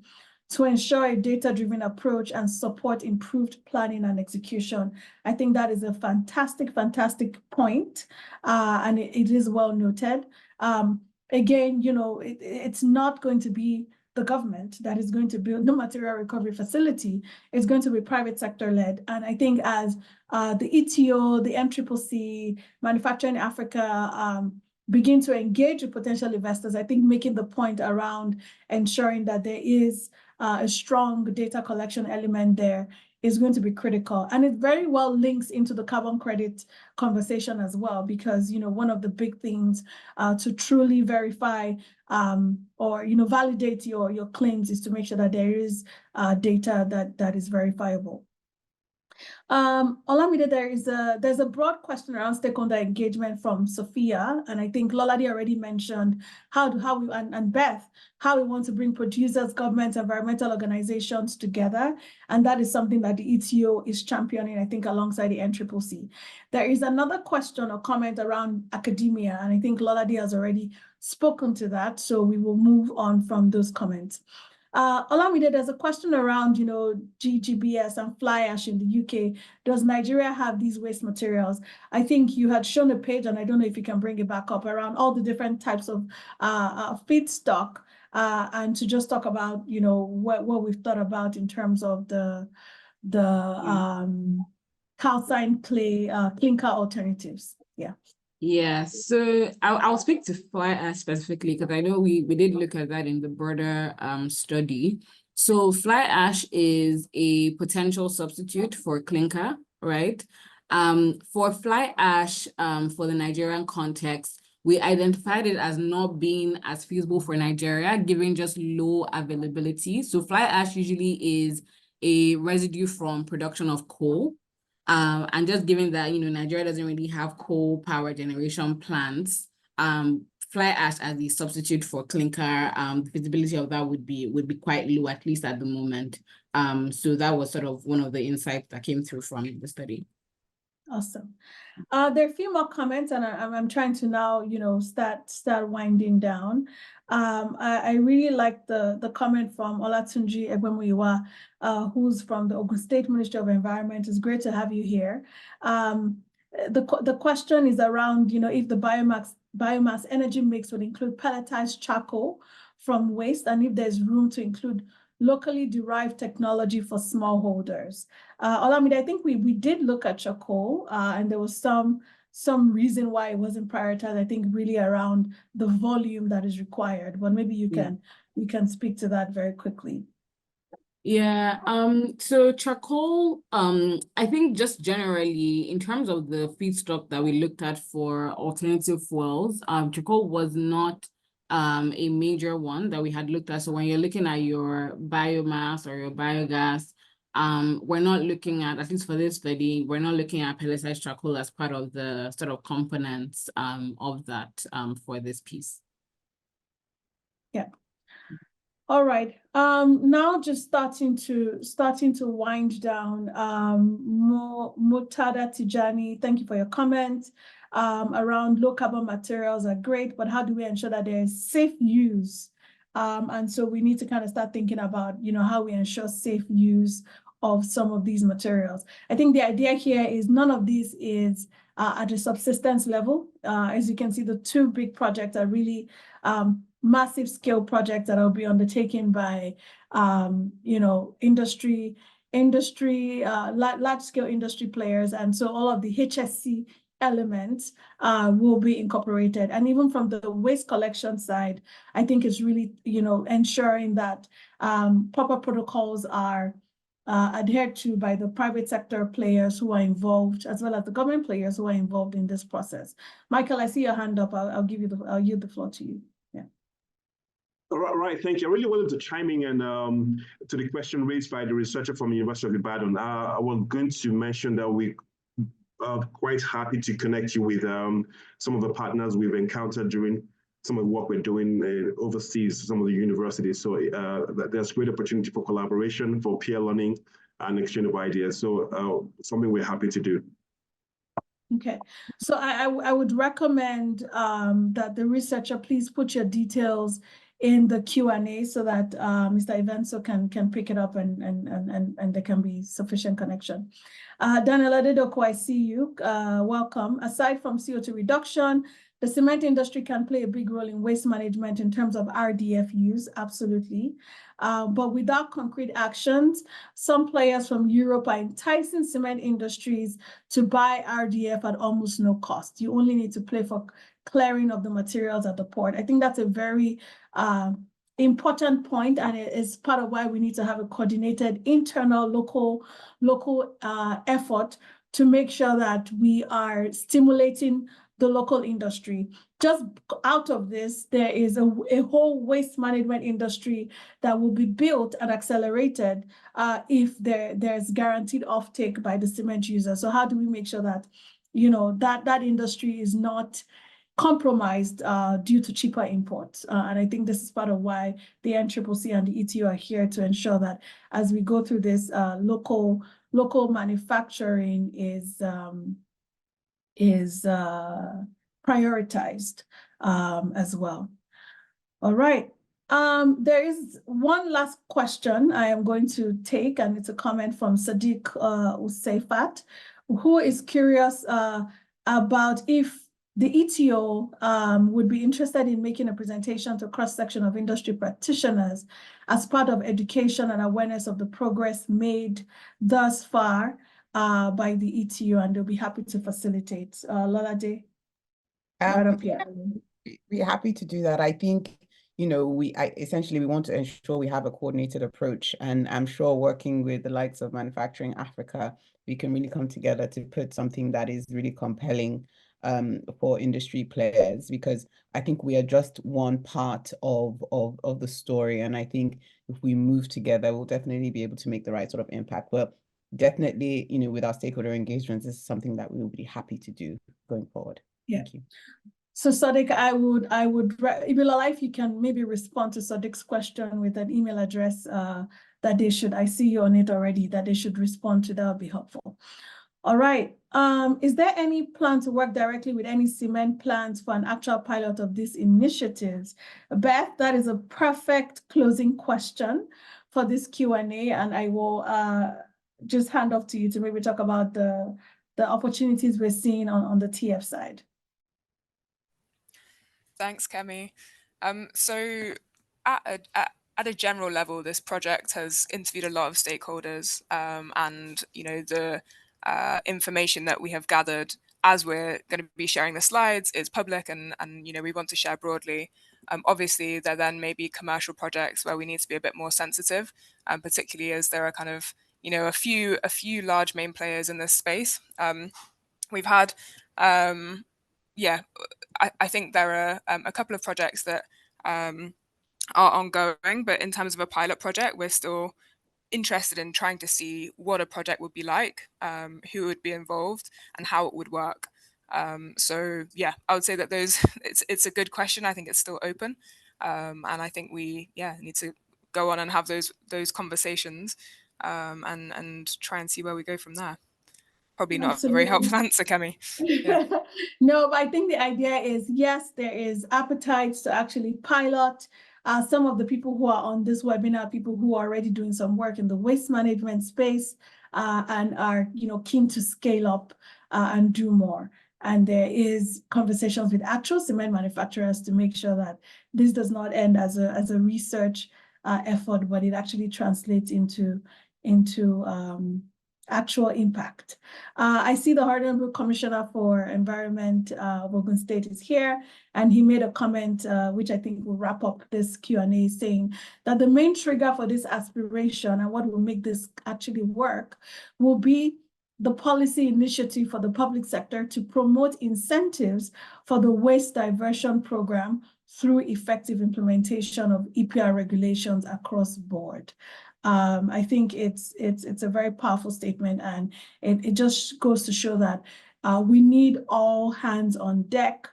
to ensure a data-driven approach and support improved planning and execution. I think that is a fantastic point, and it is well noted. Again, it's not going to be the government that is going to build the material recovery facility. It's going to be private sector led. And I think as the ETO, the MCCC, Manufacturing Africa begin to engage with potential investors, I think making the point around ensuring that there is a strong data collection element there is going to be critical. And it very well links into the carbon credit conversation as well, because, one of the big things to truly verify or, validate your claims is to make sure that there is data that is verifiable. Olamide, there's a broad question around stakeholder engagement from Sophia, and I think Lolade already mentioned and Beth, how we want to bring producers, governments, environmental organizations together, and that is something that the ETO is championing, I think, alongside the MCCC. There is another question or comment around academia, and I think Lolade has already spoken to that, so we will move on from those comments. Olamide, there's a question around, GGBS and fly ash in the UK. Does Nigeria have these waste materials? I think you had shown a page, and I don't know if you can bring it back up, around all the different types of feedstock, and to just talk about, what we've thought about in terms of the calcined clay clinker alternatives. Yeah. Yeah, so I'll speak to fly ash specifically because I know we did look at that in the broader study. So fly ash is a potential substitute for clinker, right? For fly ash, for the Nigerian context, we identified it as not being as feasible for Nigeria, given just low availability. So fly ash usually is a residue from production of coal. And just given that, Nigeria doesn't really have coal power generation plants, fly ash as the substitute for clinker, the feasibility of that would be quite low, at least at the moment. So that was sort of one of the insights that came through from the study. Awesome. There are a few more comments, and I'm trying to now, start winding down. I really like the comment from Olatunji Egbemuyiwa, who's from the Ogun State Ministry of Environment. It's great to have you here. The question is around, if the biomass energy mix would include pelletized charcoal from waste, and if there's room to include locally derived technology for smallholders. Olamide, I think we did look at charcoal, and there was some reason why it wasn't prioritized, I think really around the volume that is required, but maybe you can speak to that very quickly. Yeah, so charcoal, I think just generally in terms of the feedstock that we looked at for alternative fuels, charcoal was not a major one that we had looked at. So when you're looking at your biomass or your biogas, we're not looking at least for this study, we're not looking at pelletized charcoal as part of the sort of components of that for this piece. Yeah. All right. Now just starting to wind down. Mutada Tijani, thank you for your comment. Around low carbon materials are great, but how do we ensure that there is safe use? And so we need to kind of start thinking about, how we ensure safe use of some of these materials. I think the idea here is none of these is at a subsistence level. As you can see, the two big projects are really massive scale projects that will be undertaken by, industry, large scale industry players. And so all of the HSC elements will be incorporated. And even from the waste collection side, I think it's really, ensuring that proper protocols are adhered to by the private sector players who are involved, as well as the government players who are involved in this process. Michael, I see your hand up. I'll yield the floor to you. Right, thank you. I really wanted to chime in and to the question raised by the researcher from the University of Ibadan. I was going to mention that we are quite happy to connect you with some of the partners we've encountered during some of the work we're doing overseas, some of the universities. So there's great opportunity for collaboration, for peer learning and exchange of ideas. So something we're happy to do. Okay, so I would recommend that the researcher please put your details in the Q&A so that Mr. Evenso can pick it up and there can be sufficient connection. Daniel Adedoko, I see you. Welcome. Aside from CO2 reduction, the cement industry can play a big role in waste management in terms of RDF use, absolutely. But without concrete actions, some players from Europe are enticing cement industries to buy RDF at almost no cost. You only need to pay for clearing of the materials at the port. I think that's a very important point, and it is part of why we need to have a coordinated internal local effort to make sure that we are stimulating the local industry. Just out of this, there is a whole waste management industry that will be built and accelerated if there's guaranteed offtake by the cement user. So how do we make sure that, that industry is not compromised due to cheaper imports? And I think this is part of why the NCCC and the ETO are here to ensure that as we go through this, local manufacturing is prioritized as well. All right. There is one last question I am going to take, and it's a comment from Sadiq Usaifat, who is curious about if the ETO would be interested in making a presentation to a cross-section of industry practitioners as part of education and awareness of the progress made thus far by the ETO, and they'll be happy to facilitate. Lolade, right up here. We're happy to do that. I think, essentially we want to ensure we have a coordinated approach, and I'm sure working with the likes of Manufacturing Africa, we can really come together to put something that is really compelling for industry players, because I think we are just one part of the story. And I think if we move together, we'll definitely be able to make the right sort of impact. But definitely, with our stakeholder engagements, this is something that we will be happy to do going forward. Yeah. Thank you. So Sadiq, I would, Ibilala, if you can maybe respond to Sadiq's question with an email address that they should, I see you on it already, that they should respond to, that would be helpful. All right. Is there any plan to work directly with any cement plants for an actual pilot of these initiatives? Beth, that is a perfect closing question for this Q&A, and I will just hand off to you to maybe talk about the opportunities we're seeing on the TF side. Thanks, Kemi. So at a general level, this project has interviewed a lot of stakeholders, and the information that we have gathered as we're going to be sharing the slides is public, and we want to share broadly. Obviously, there then may be commercial projects where we need to be a bit more sensitive, particularly as there are kind of a few large main players in this space. We've had I think there are a couple of projects that are ongoing, but in terms of a pilot project, we're still interested in trying to see what a project would be like, who would be involved, and how it would work. So yeah, I would say that it's a good question. I think it's still open, and I think we need to go on and have those conversations, and try and see where we go from there. Probably not Absolutely. a very helpful answer, Kemi. Yeah. No, but I think the idea is, yes, there is appetite to actually pilot. Some of the people who are on this webinar, people who are already doing some work in the waste management space, and are keen to scale up and do more. And there is conversations with actual cement manufacturers to make sure that this does not end as a research effort, but it actually translates into actual impact. I see the Honorable Commissioner for Environment of Ogun State is here, and he made a comment which I think will wrap up this Q&A, saying that the main trigger for this aspiration and what will make this actually work will be the policy initiative for the public sector to promote incentives for the waste diversion program through effective implementation of EPR regulations across board. I think it's a very powerful statement, and it just goes to show that we need all hands on deck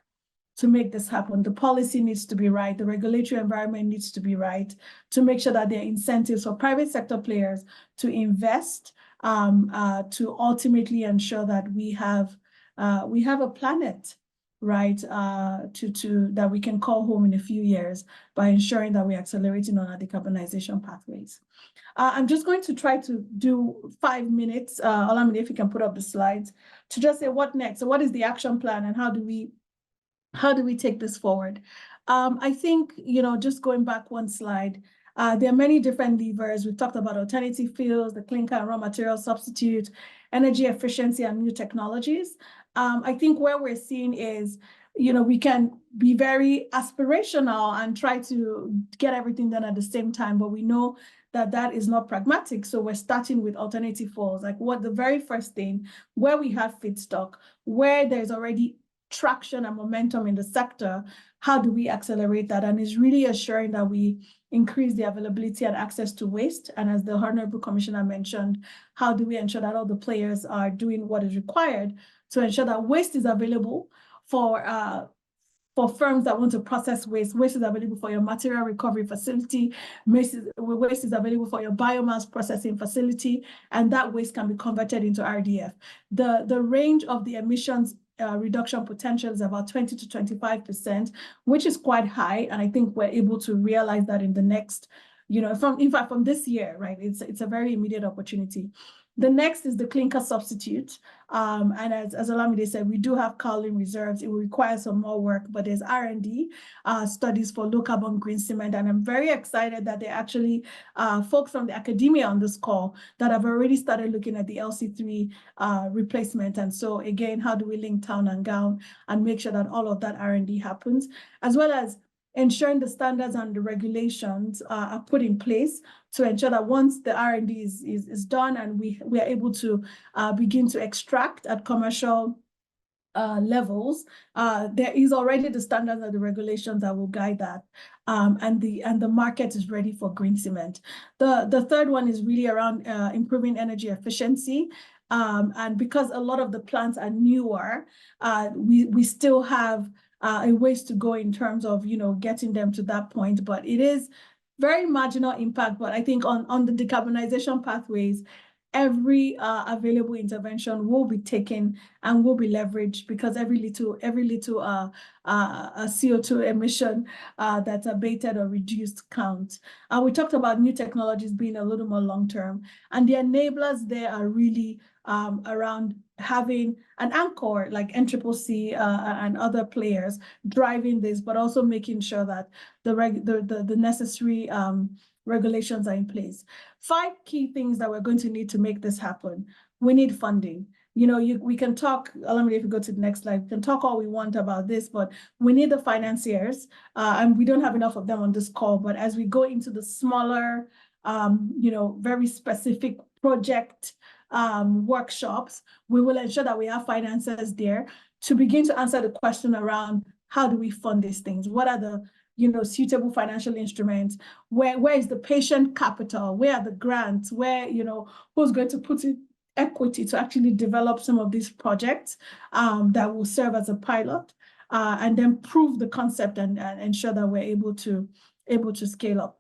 to make this happen. The policy needs to be right, the regulatory environment needs to be right to make sure that there are incentives for private sector players to invest, to ultimately ensure that we have a planet, right, that we can call home in a few years by ensuring that we're accelerating on our decarbonization pathways. I'm just going to try to do 5 minutes, Olamide, if you can put up the slides, to just say what next. So what is the action plan, and how do we take this forward? I think, just going back one slide, there are many different levers. We've talked about alternative fuels, the clinker and raw material substitute, energy efficiency, and new technologies. I think where we're seeing is, we can be very aspirational and try to get everything done at the same time, but we know that is not pragmatic. So we're starting with alternative fuels, like the very first thing, where we have feedstock, where there's already traction and momentum in the sector, how do we accelerate that? And it's really assuring that we increase the availability and access to waste. And as the Honorable Commissioner mentioned, how do we ensure that all the players are doing what is required to ensure that waste is available for firms that want to process waste. Waste is available for your material recovery facility. Waste is available for your biomass processing facility, and that waste can be converted into RDF. The range of the emissions reduction potential is about 20 to 25%, which is quite high. And I think we're able to realize that in the next, from this year, right? It's a very immediate opportunity. The next is the clinker substitute. And as Olamide said, we do have kaolin reserves. It will require some more work, but there's R&D studies for low carbon green cement. And I'm very excited that there are actually folks from the academia on this call that have already started looking at the LC3 replacement. And so again, how do we link town and gown and make sure that all of that R&D happens, as well as ensuring the standards and the regulations are put in place to ensure that once the R&D is done and we are able to begin to extract at commercial levels, there is already the standards and the regulations that will guide that, and the market is ready for green cement. The third one is really around improving energy efficiency. And because a lot of the plants are newer, we still have a ways to go in terms of getting them to that point, but it is very marginal impact. But I think on the decarbonization pathways, every available intervention will be taken and will be leveraged, because every little CO2 emission that's abated or reduced counts. We talked about new technologies being a little more long-term, and the enablers there are really around having an anchor like NCCC and other players driving this, but also making sure that the necessary regulations are in place. 5 key things that we're going to need to make this happen. We need funding. You know, we can talk, allow me if you go to the next slide, we can talk all we want about this, but we need the financiers, and we don't have enough of them on this call. But as we go into the smaller, you know, very specific project workshops, we will ensure that we have financiers there to begin to answer the question around how do we fund these things? What are the, you know, suitable financial instruments? Where is the patient capital? Where are the grants? Where, you know, who's going to put in equity to actually develop some of these projects that will serve as a pilot, and then prove the concept and ensure that we're able to scale up.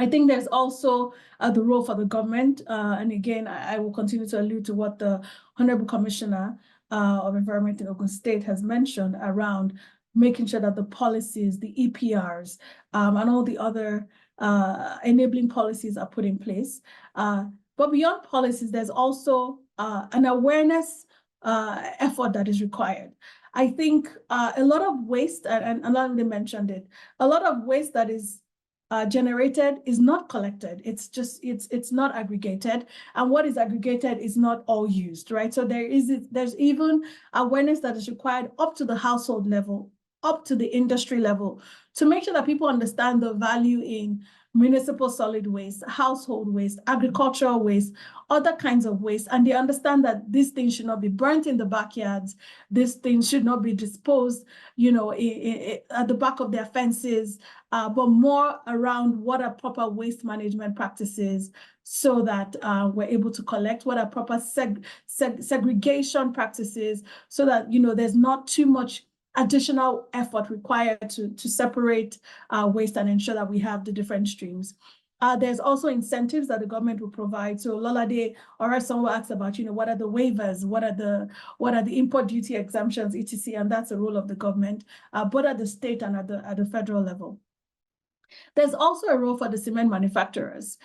I think there's also the role for the government, and again, I will continue to allude to what the Honorable Commissioner of Environment in Ogun State has mentioned around making sure that the policies, the EPRs, and all the other enabling policies are put in place. But beyond policies, there's also an awareness effort that is required. I think a lot of waste, and Alande mentioned it, a lot of waste that is generated is not collected. It's just, it's not aggregated. And what is aggregated is not all used, right? So there's even awareness that is required up to the household level, up to the industry level, to make sure that people understand the value in municipal solid waste, household waste, agricultural waste, other kinds of waste, and they understand that these things should not be burnt in the backyards. These things should not be disposed, you know, at the back of their fences, but more around what are proper waste management practices, so that we're able to collect, what are proper segregation practices, so that, you know, there's not too much additional effort required to separate waste and ensure that we have the different streams. There's also incentives that the government will provide. So Lolade or someone asked about, you know, what are the waivers, what are the import duty exemptions, etc. And that's the role of the government, both at the state and at the federal level. There's also a role for the cement manufacturers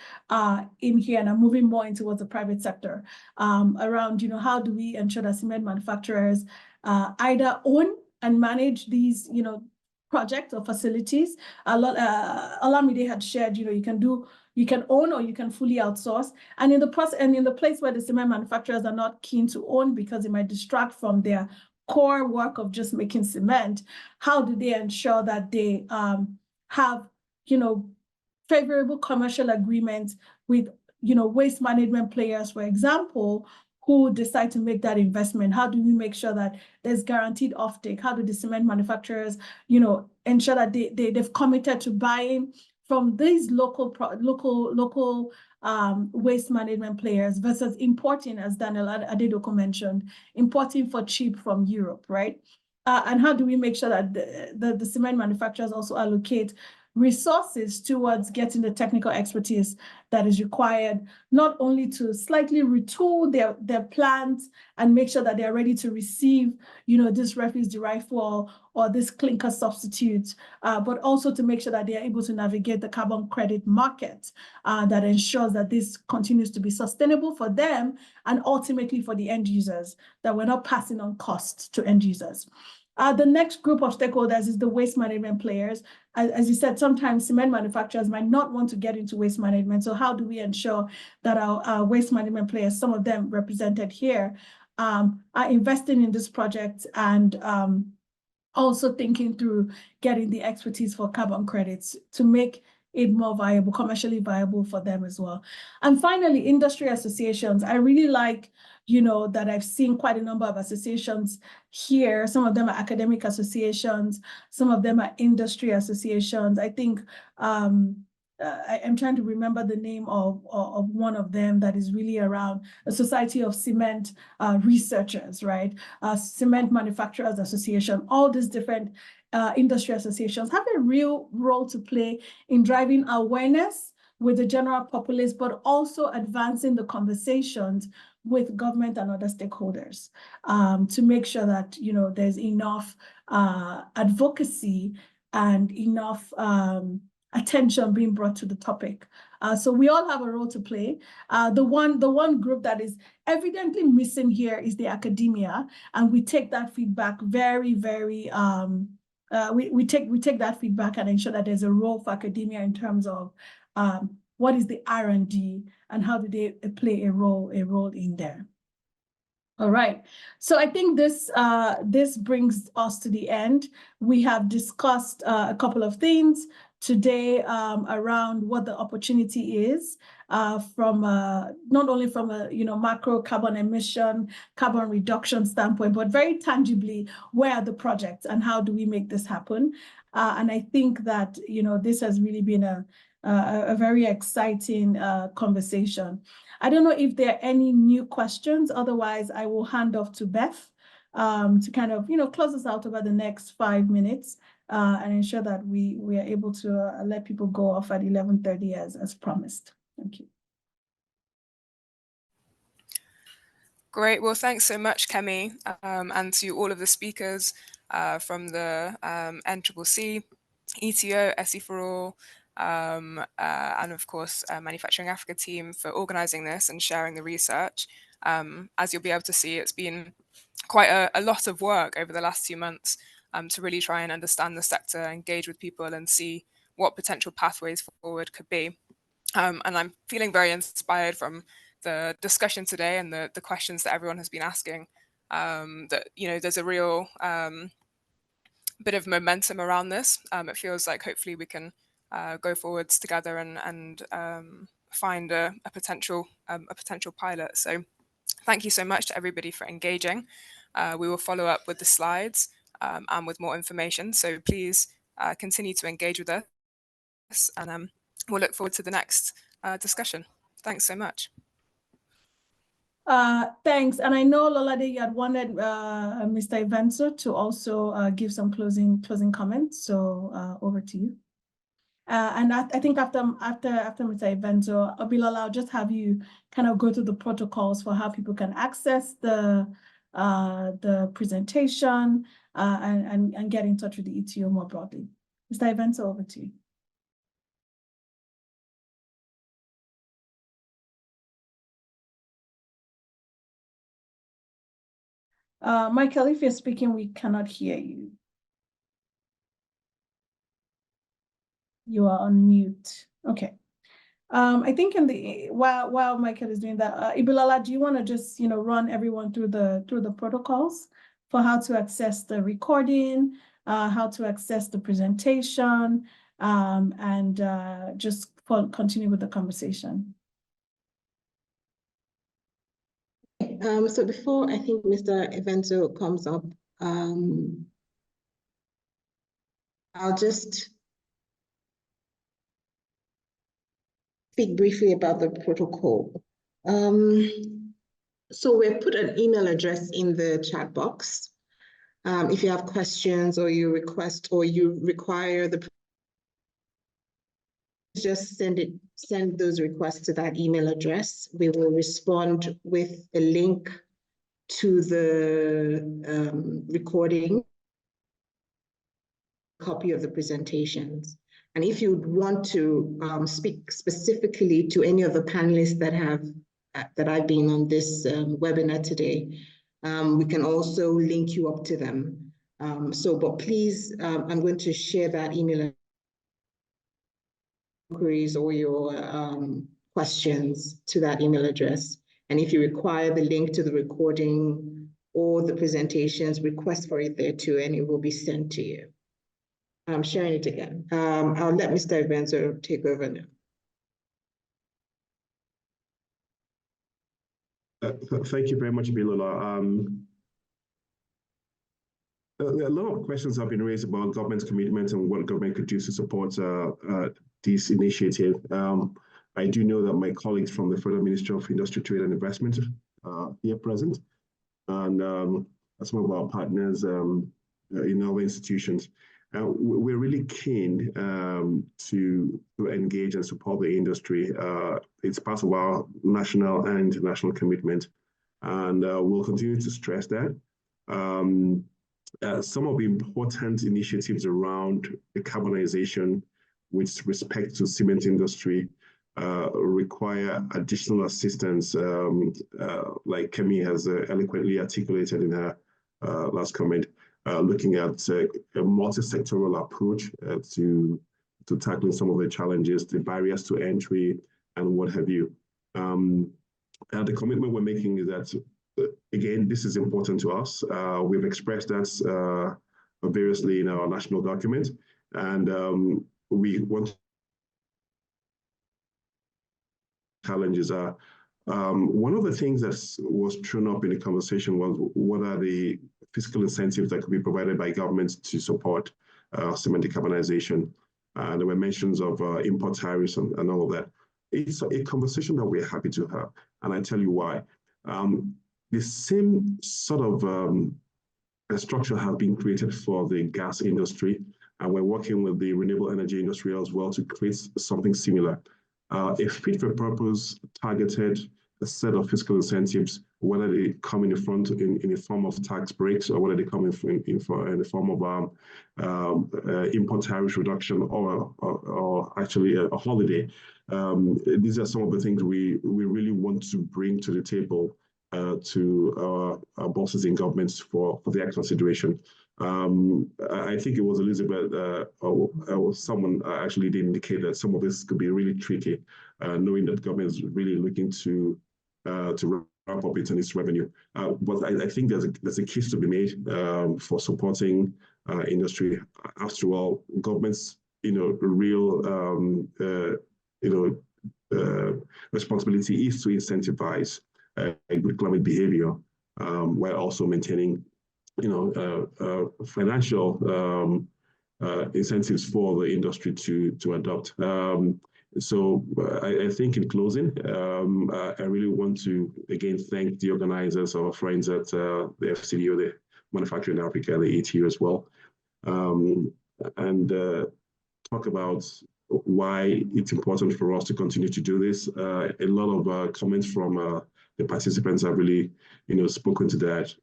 in here, and I'm moving more into towards the private sector around, you know, how do we ensure that cement manufacturers either own and manage these, you know, projects or facilities. Olamide had shared, you know, you can own or you can fully outsource. And in the process, and in the place where the cement manufacturers are not keen to own because it might distract from their core work of just making cement, how do they ensure that they have, you know, favorable commercial agreements with, you know, waste management players, for example, who decide to make that investment? How do we make sure that there's guaranteed offtake? How do the cement manufacturers, you know, ensure that they've committed to buying from these local waste management players versus importing, as Daniel Adedoko mentioned, importing for cheap from Europe, right? And how do we make sure that the cement manufacturers also allocate resources towards getting the technical expertise that is required, not only to slightly retool their plants and make sure that they're ready to receive, you know, this refuse-derived fuel or this clinker substitute, but also to make sure that they are able to navigate the carbon credit market that ensures that this continues to be sustainable for them and ultimately for the end users, that we're not passing on costs to end users. The next group of stakeholders is the waste management players. As you said, sometimes cement manufacturers might not want to get into waste management. So how do we ensure that our waste management players, some of them represented here, are investing in this project and also thinking through getting the expertise for carbon credits to make it more viable, commercially viable for them as well. And finally, industry associations. I really like, you know, that I've seen quite a number of associations here. Some of them are academic associations, some of them are industry associations. I think I'm trying to remember the name of one of them that is really around a Society of Cement Researchers, right? Cement Manufacturers Association, all these different industry associations have a real role to play in driving awareness with the general populace, but also advancing the conversations with government and other stakeholders to make sure that, you know, there's enough advocacy and enough attention being brought to the topic. So we all have a role to play. The one group that is evidently missing here is the academia, and we take that feedback very, very, we take that feedback and ensure that there's a role for academia in terms of what is the R&D and how do they play a role in there. All right, so I think this brings us to the end. We have discussed a couple of things today around what the opportunity is from not only from a macro carbon emission, carbon reduction standpoint, but very tangibly, where are the projects and how do we make this happen? And I think that this has really been a very exciting conversation. I don't know if there are any new questions. Otherwise, I will hand off to Beth to kind of close us out over the next 5 minutes and ensure that we are able to let people go off at 11:30 as promised. Thank you. Great. Well, thanks so much, Kemi, and to all of the speakers from the NCCC, ETO, SE4All, and of course, Manufacturing Africa team for organizing this and sharing the research. As you'll be able to see, it's been quite a lot of work over the last 2 months to really try and understand the sector, engage with people and see what potential pathways forward could be. And I'm feeling very inspired from the discussion today and the questions that everyone has been asking, that there's a real bit of momentum around this. It feels like hopefully we can go forwards together and find a potential pilot. So thank you so much to everybody for engaging. We will follow up with the slides and with more information. So please continue to engage with us, and we'll look forward to the next discussion. Thanks so much. Thanks. And I know, Lolade, you had wanted Mr. Evenso to also give some closing comments. So over to you. And I think after Mr. Evenso, Obilola, I'll just have you kind of go through the protocols for how people can access the presentation and get in touch with the ETO more broadly. Mr. Evenso, over to you. Michael, if you're speaking, we cannot hear you. You are on mute. Okay. I think while Michael is doing that, Ibilala, do you want to just run everyone through the protocols for how to access the recording, how to access the presentation, and just continue with the conversation? So before I think Mr. Evenso comes up, I'll just speak briefly about the protocol. So we've put an email address in the chat box. If you have questions or you request or you require just send those requests to that email address. We will respond with a link to the recording, copy of the presentations. And if you want to speak specifically to any of the panelists that I've been on this webinar today, we can also link you up to them. But please, I'm going to share that email inquiries or your questions to that email address. And if you require the link to the recording or the presentations, request for it there too, and it will be sent to you. I'm sharing it again. I'll let Mr. Evenso take over now. Thank you very much, Bilola. A lot of questions have been raised about government's commitment and what government could do to support this initiative. I do know that my colleagues from the Federal Ministry of Industry, Trade and Investment are here present, and some of our partners in other institutions. we're really keen to engage and support the industry. It's part of our national and international commitment, and we'll continue to stress that. Some of the important initiatives around decarbonization with respect to cement industry require additional assistance, like Kemi has eloquently articulated in her last comment, looking at a multi-sectoral approach to tackling some of the challenges, the barriers to entry, and what have you. The commitment we're making is that, again, this is important to us. We've expressed that variously in our national document, and we want challenges are. One of the things that was thrown up in the conversation was what are the fiscal incentives that could be provided by governments to support cement decarbonization. There were mentions of import tariffs and all of that. It's a conversation that we're happy to have, and I tell you why. The same sort of structure has been created for the gas industry, and we're working with the renewable energy industry as well to create something similar. A fit-for-purpose targeted set of fiscal incentives, whether they come in the front in the form of tax breaks or whether they come in the form of import tariff reduction or actually a holiday. These are some of the things we really want to bring to the table to our bosses in governments for their consideration. I think it was Elizabeth or someone actually did indicate that some of this could be really tricky, knowing that government is really looking to ramp up its revenue. But I think there's a case to be made for supporting industry. After all, government's real responsibility is to incentivize good climate behavior while also maintaining financial incentives for the industry to adopt. So I think in closing, I really want to again thank the organizers, our friends at the FCDO, the Manufacturing Africa, the ATU as well, and talk about why it's important for us to continue to do this. A lot of comments from the participants have really, spoken to that.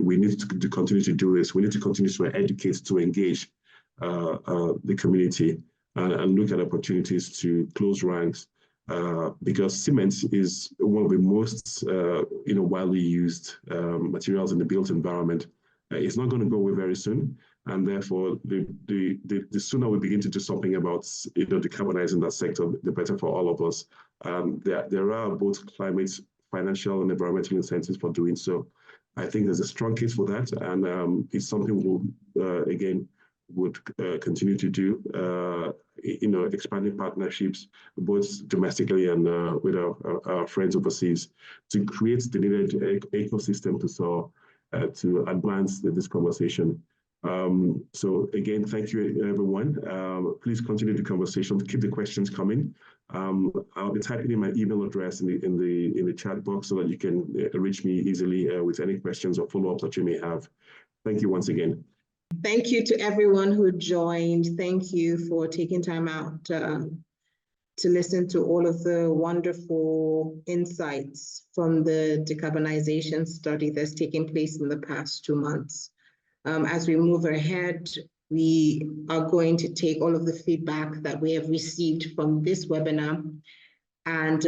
We need to continue to do this. We need to continue to educate, to engage the community and look at opportunities to close ranks because cement is one of the most widely used materials in the built environment. It's not going to go away very soon, and therefore the sooner we begin to do something about decarbonizing that sector, the better for all of us. There are both climate, financial, and environmental incentives for doing so. I think there's a strong case for that, and it's something we'll again would continue to do. Expanding partnerships both domestically and with our friends overseas to create the needed ecosystem to advance this conversation. So again, thank you, everyone. Please continue the conversation. Keep the questions coming. I'll be typing in my email address in the chat box so that you can reach me easily with any questions or follow-ups that you may have. Thank you once again. Thank you to everyone who joined. Thank you for taking time out to listen to all of the wonderful insights from the decarbonization study that's taken place in the past 2 months. As we move ahead, we are going to take all of the feedback that we have received from this webinar and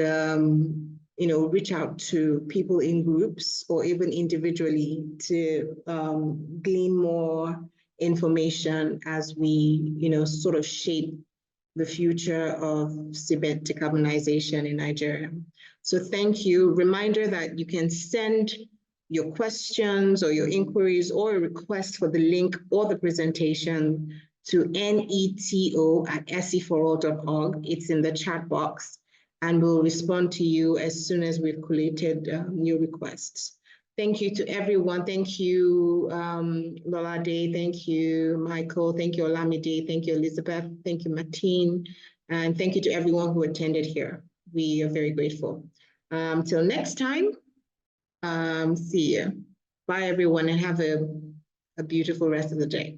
reach out to people in groups or even individually to glean more information as we, sort of shape the future of cement decarbonization in Nigeria. So thank you. Reminder that you can send your questions or your inquiries or a request for the link or the presentation to neto@seforall.org. It's in the chat box, and we'll respond to you as soon as we've collated new requests. Thank you to everyone. Thank you, Lolade. Thank you, Michael. Thank you, Olamide. Thank you, Elizabeth. Thank you, Martine. And thank you to everyone who attended here. We are very grateful. Till next time, see you. Bye, everyone, and have a beautiful rest of the day.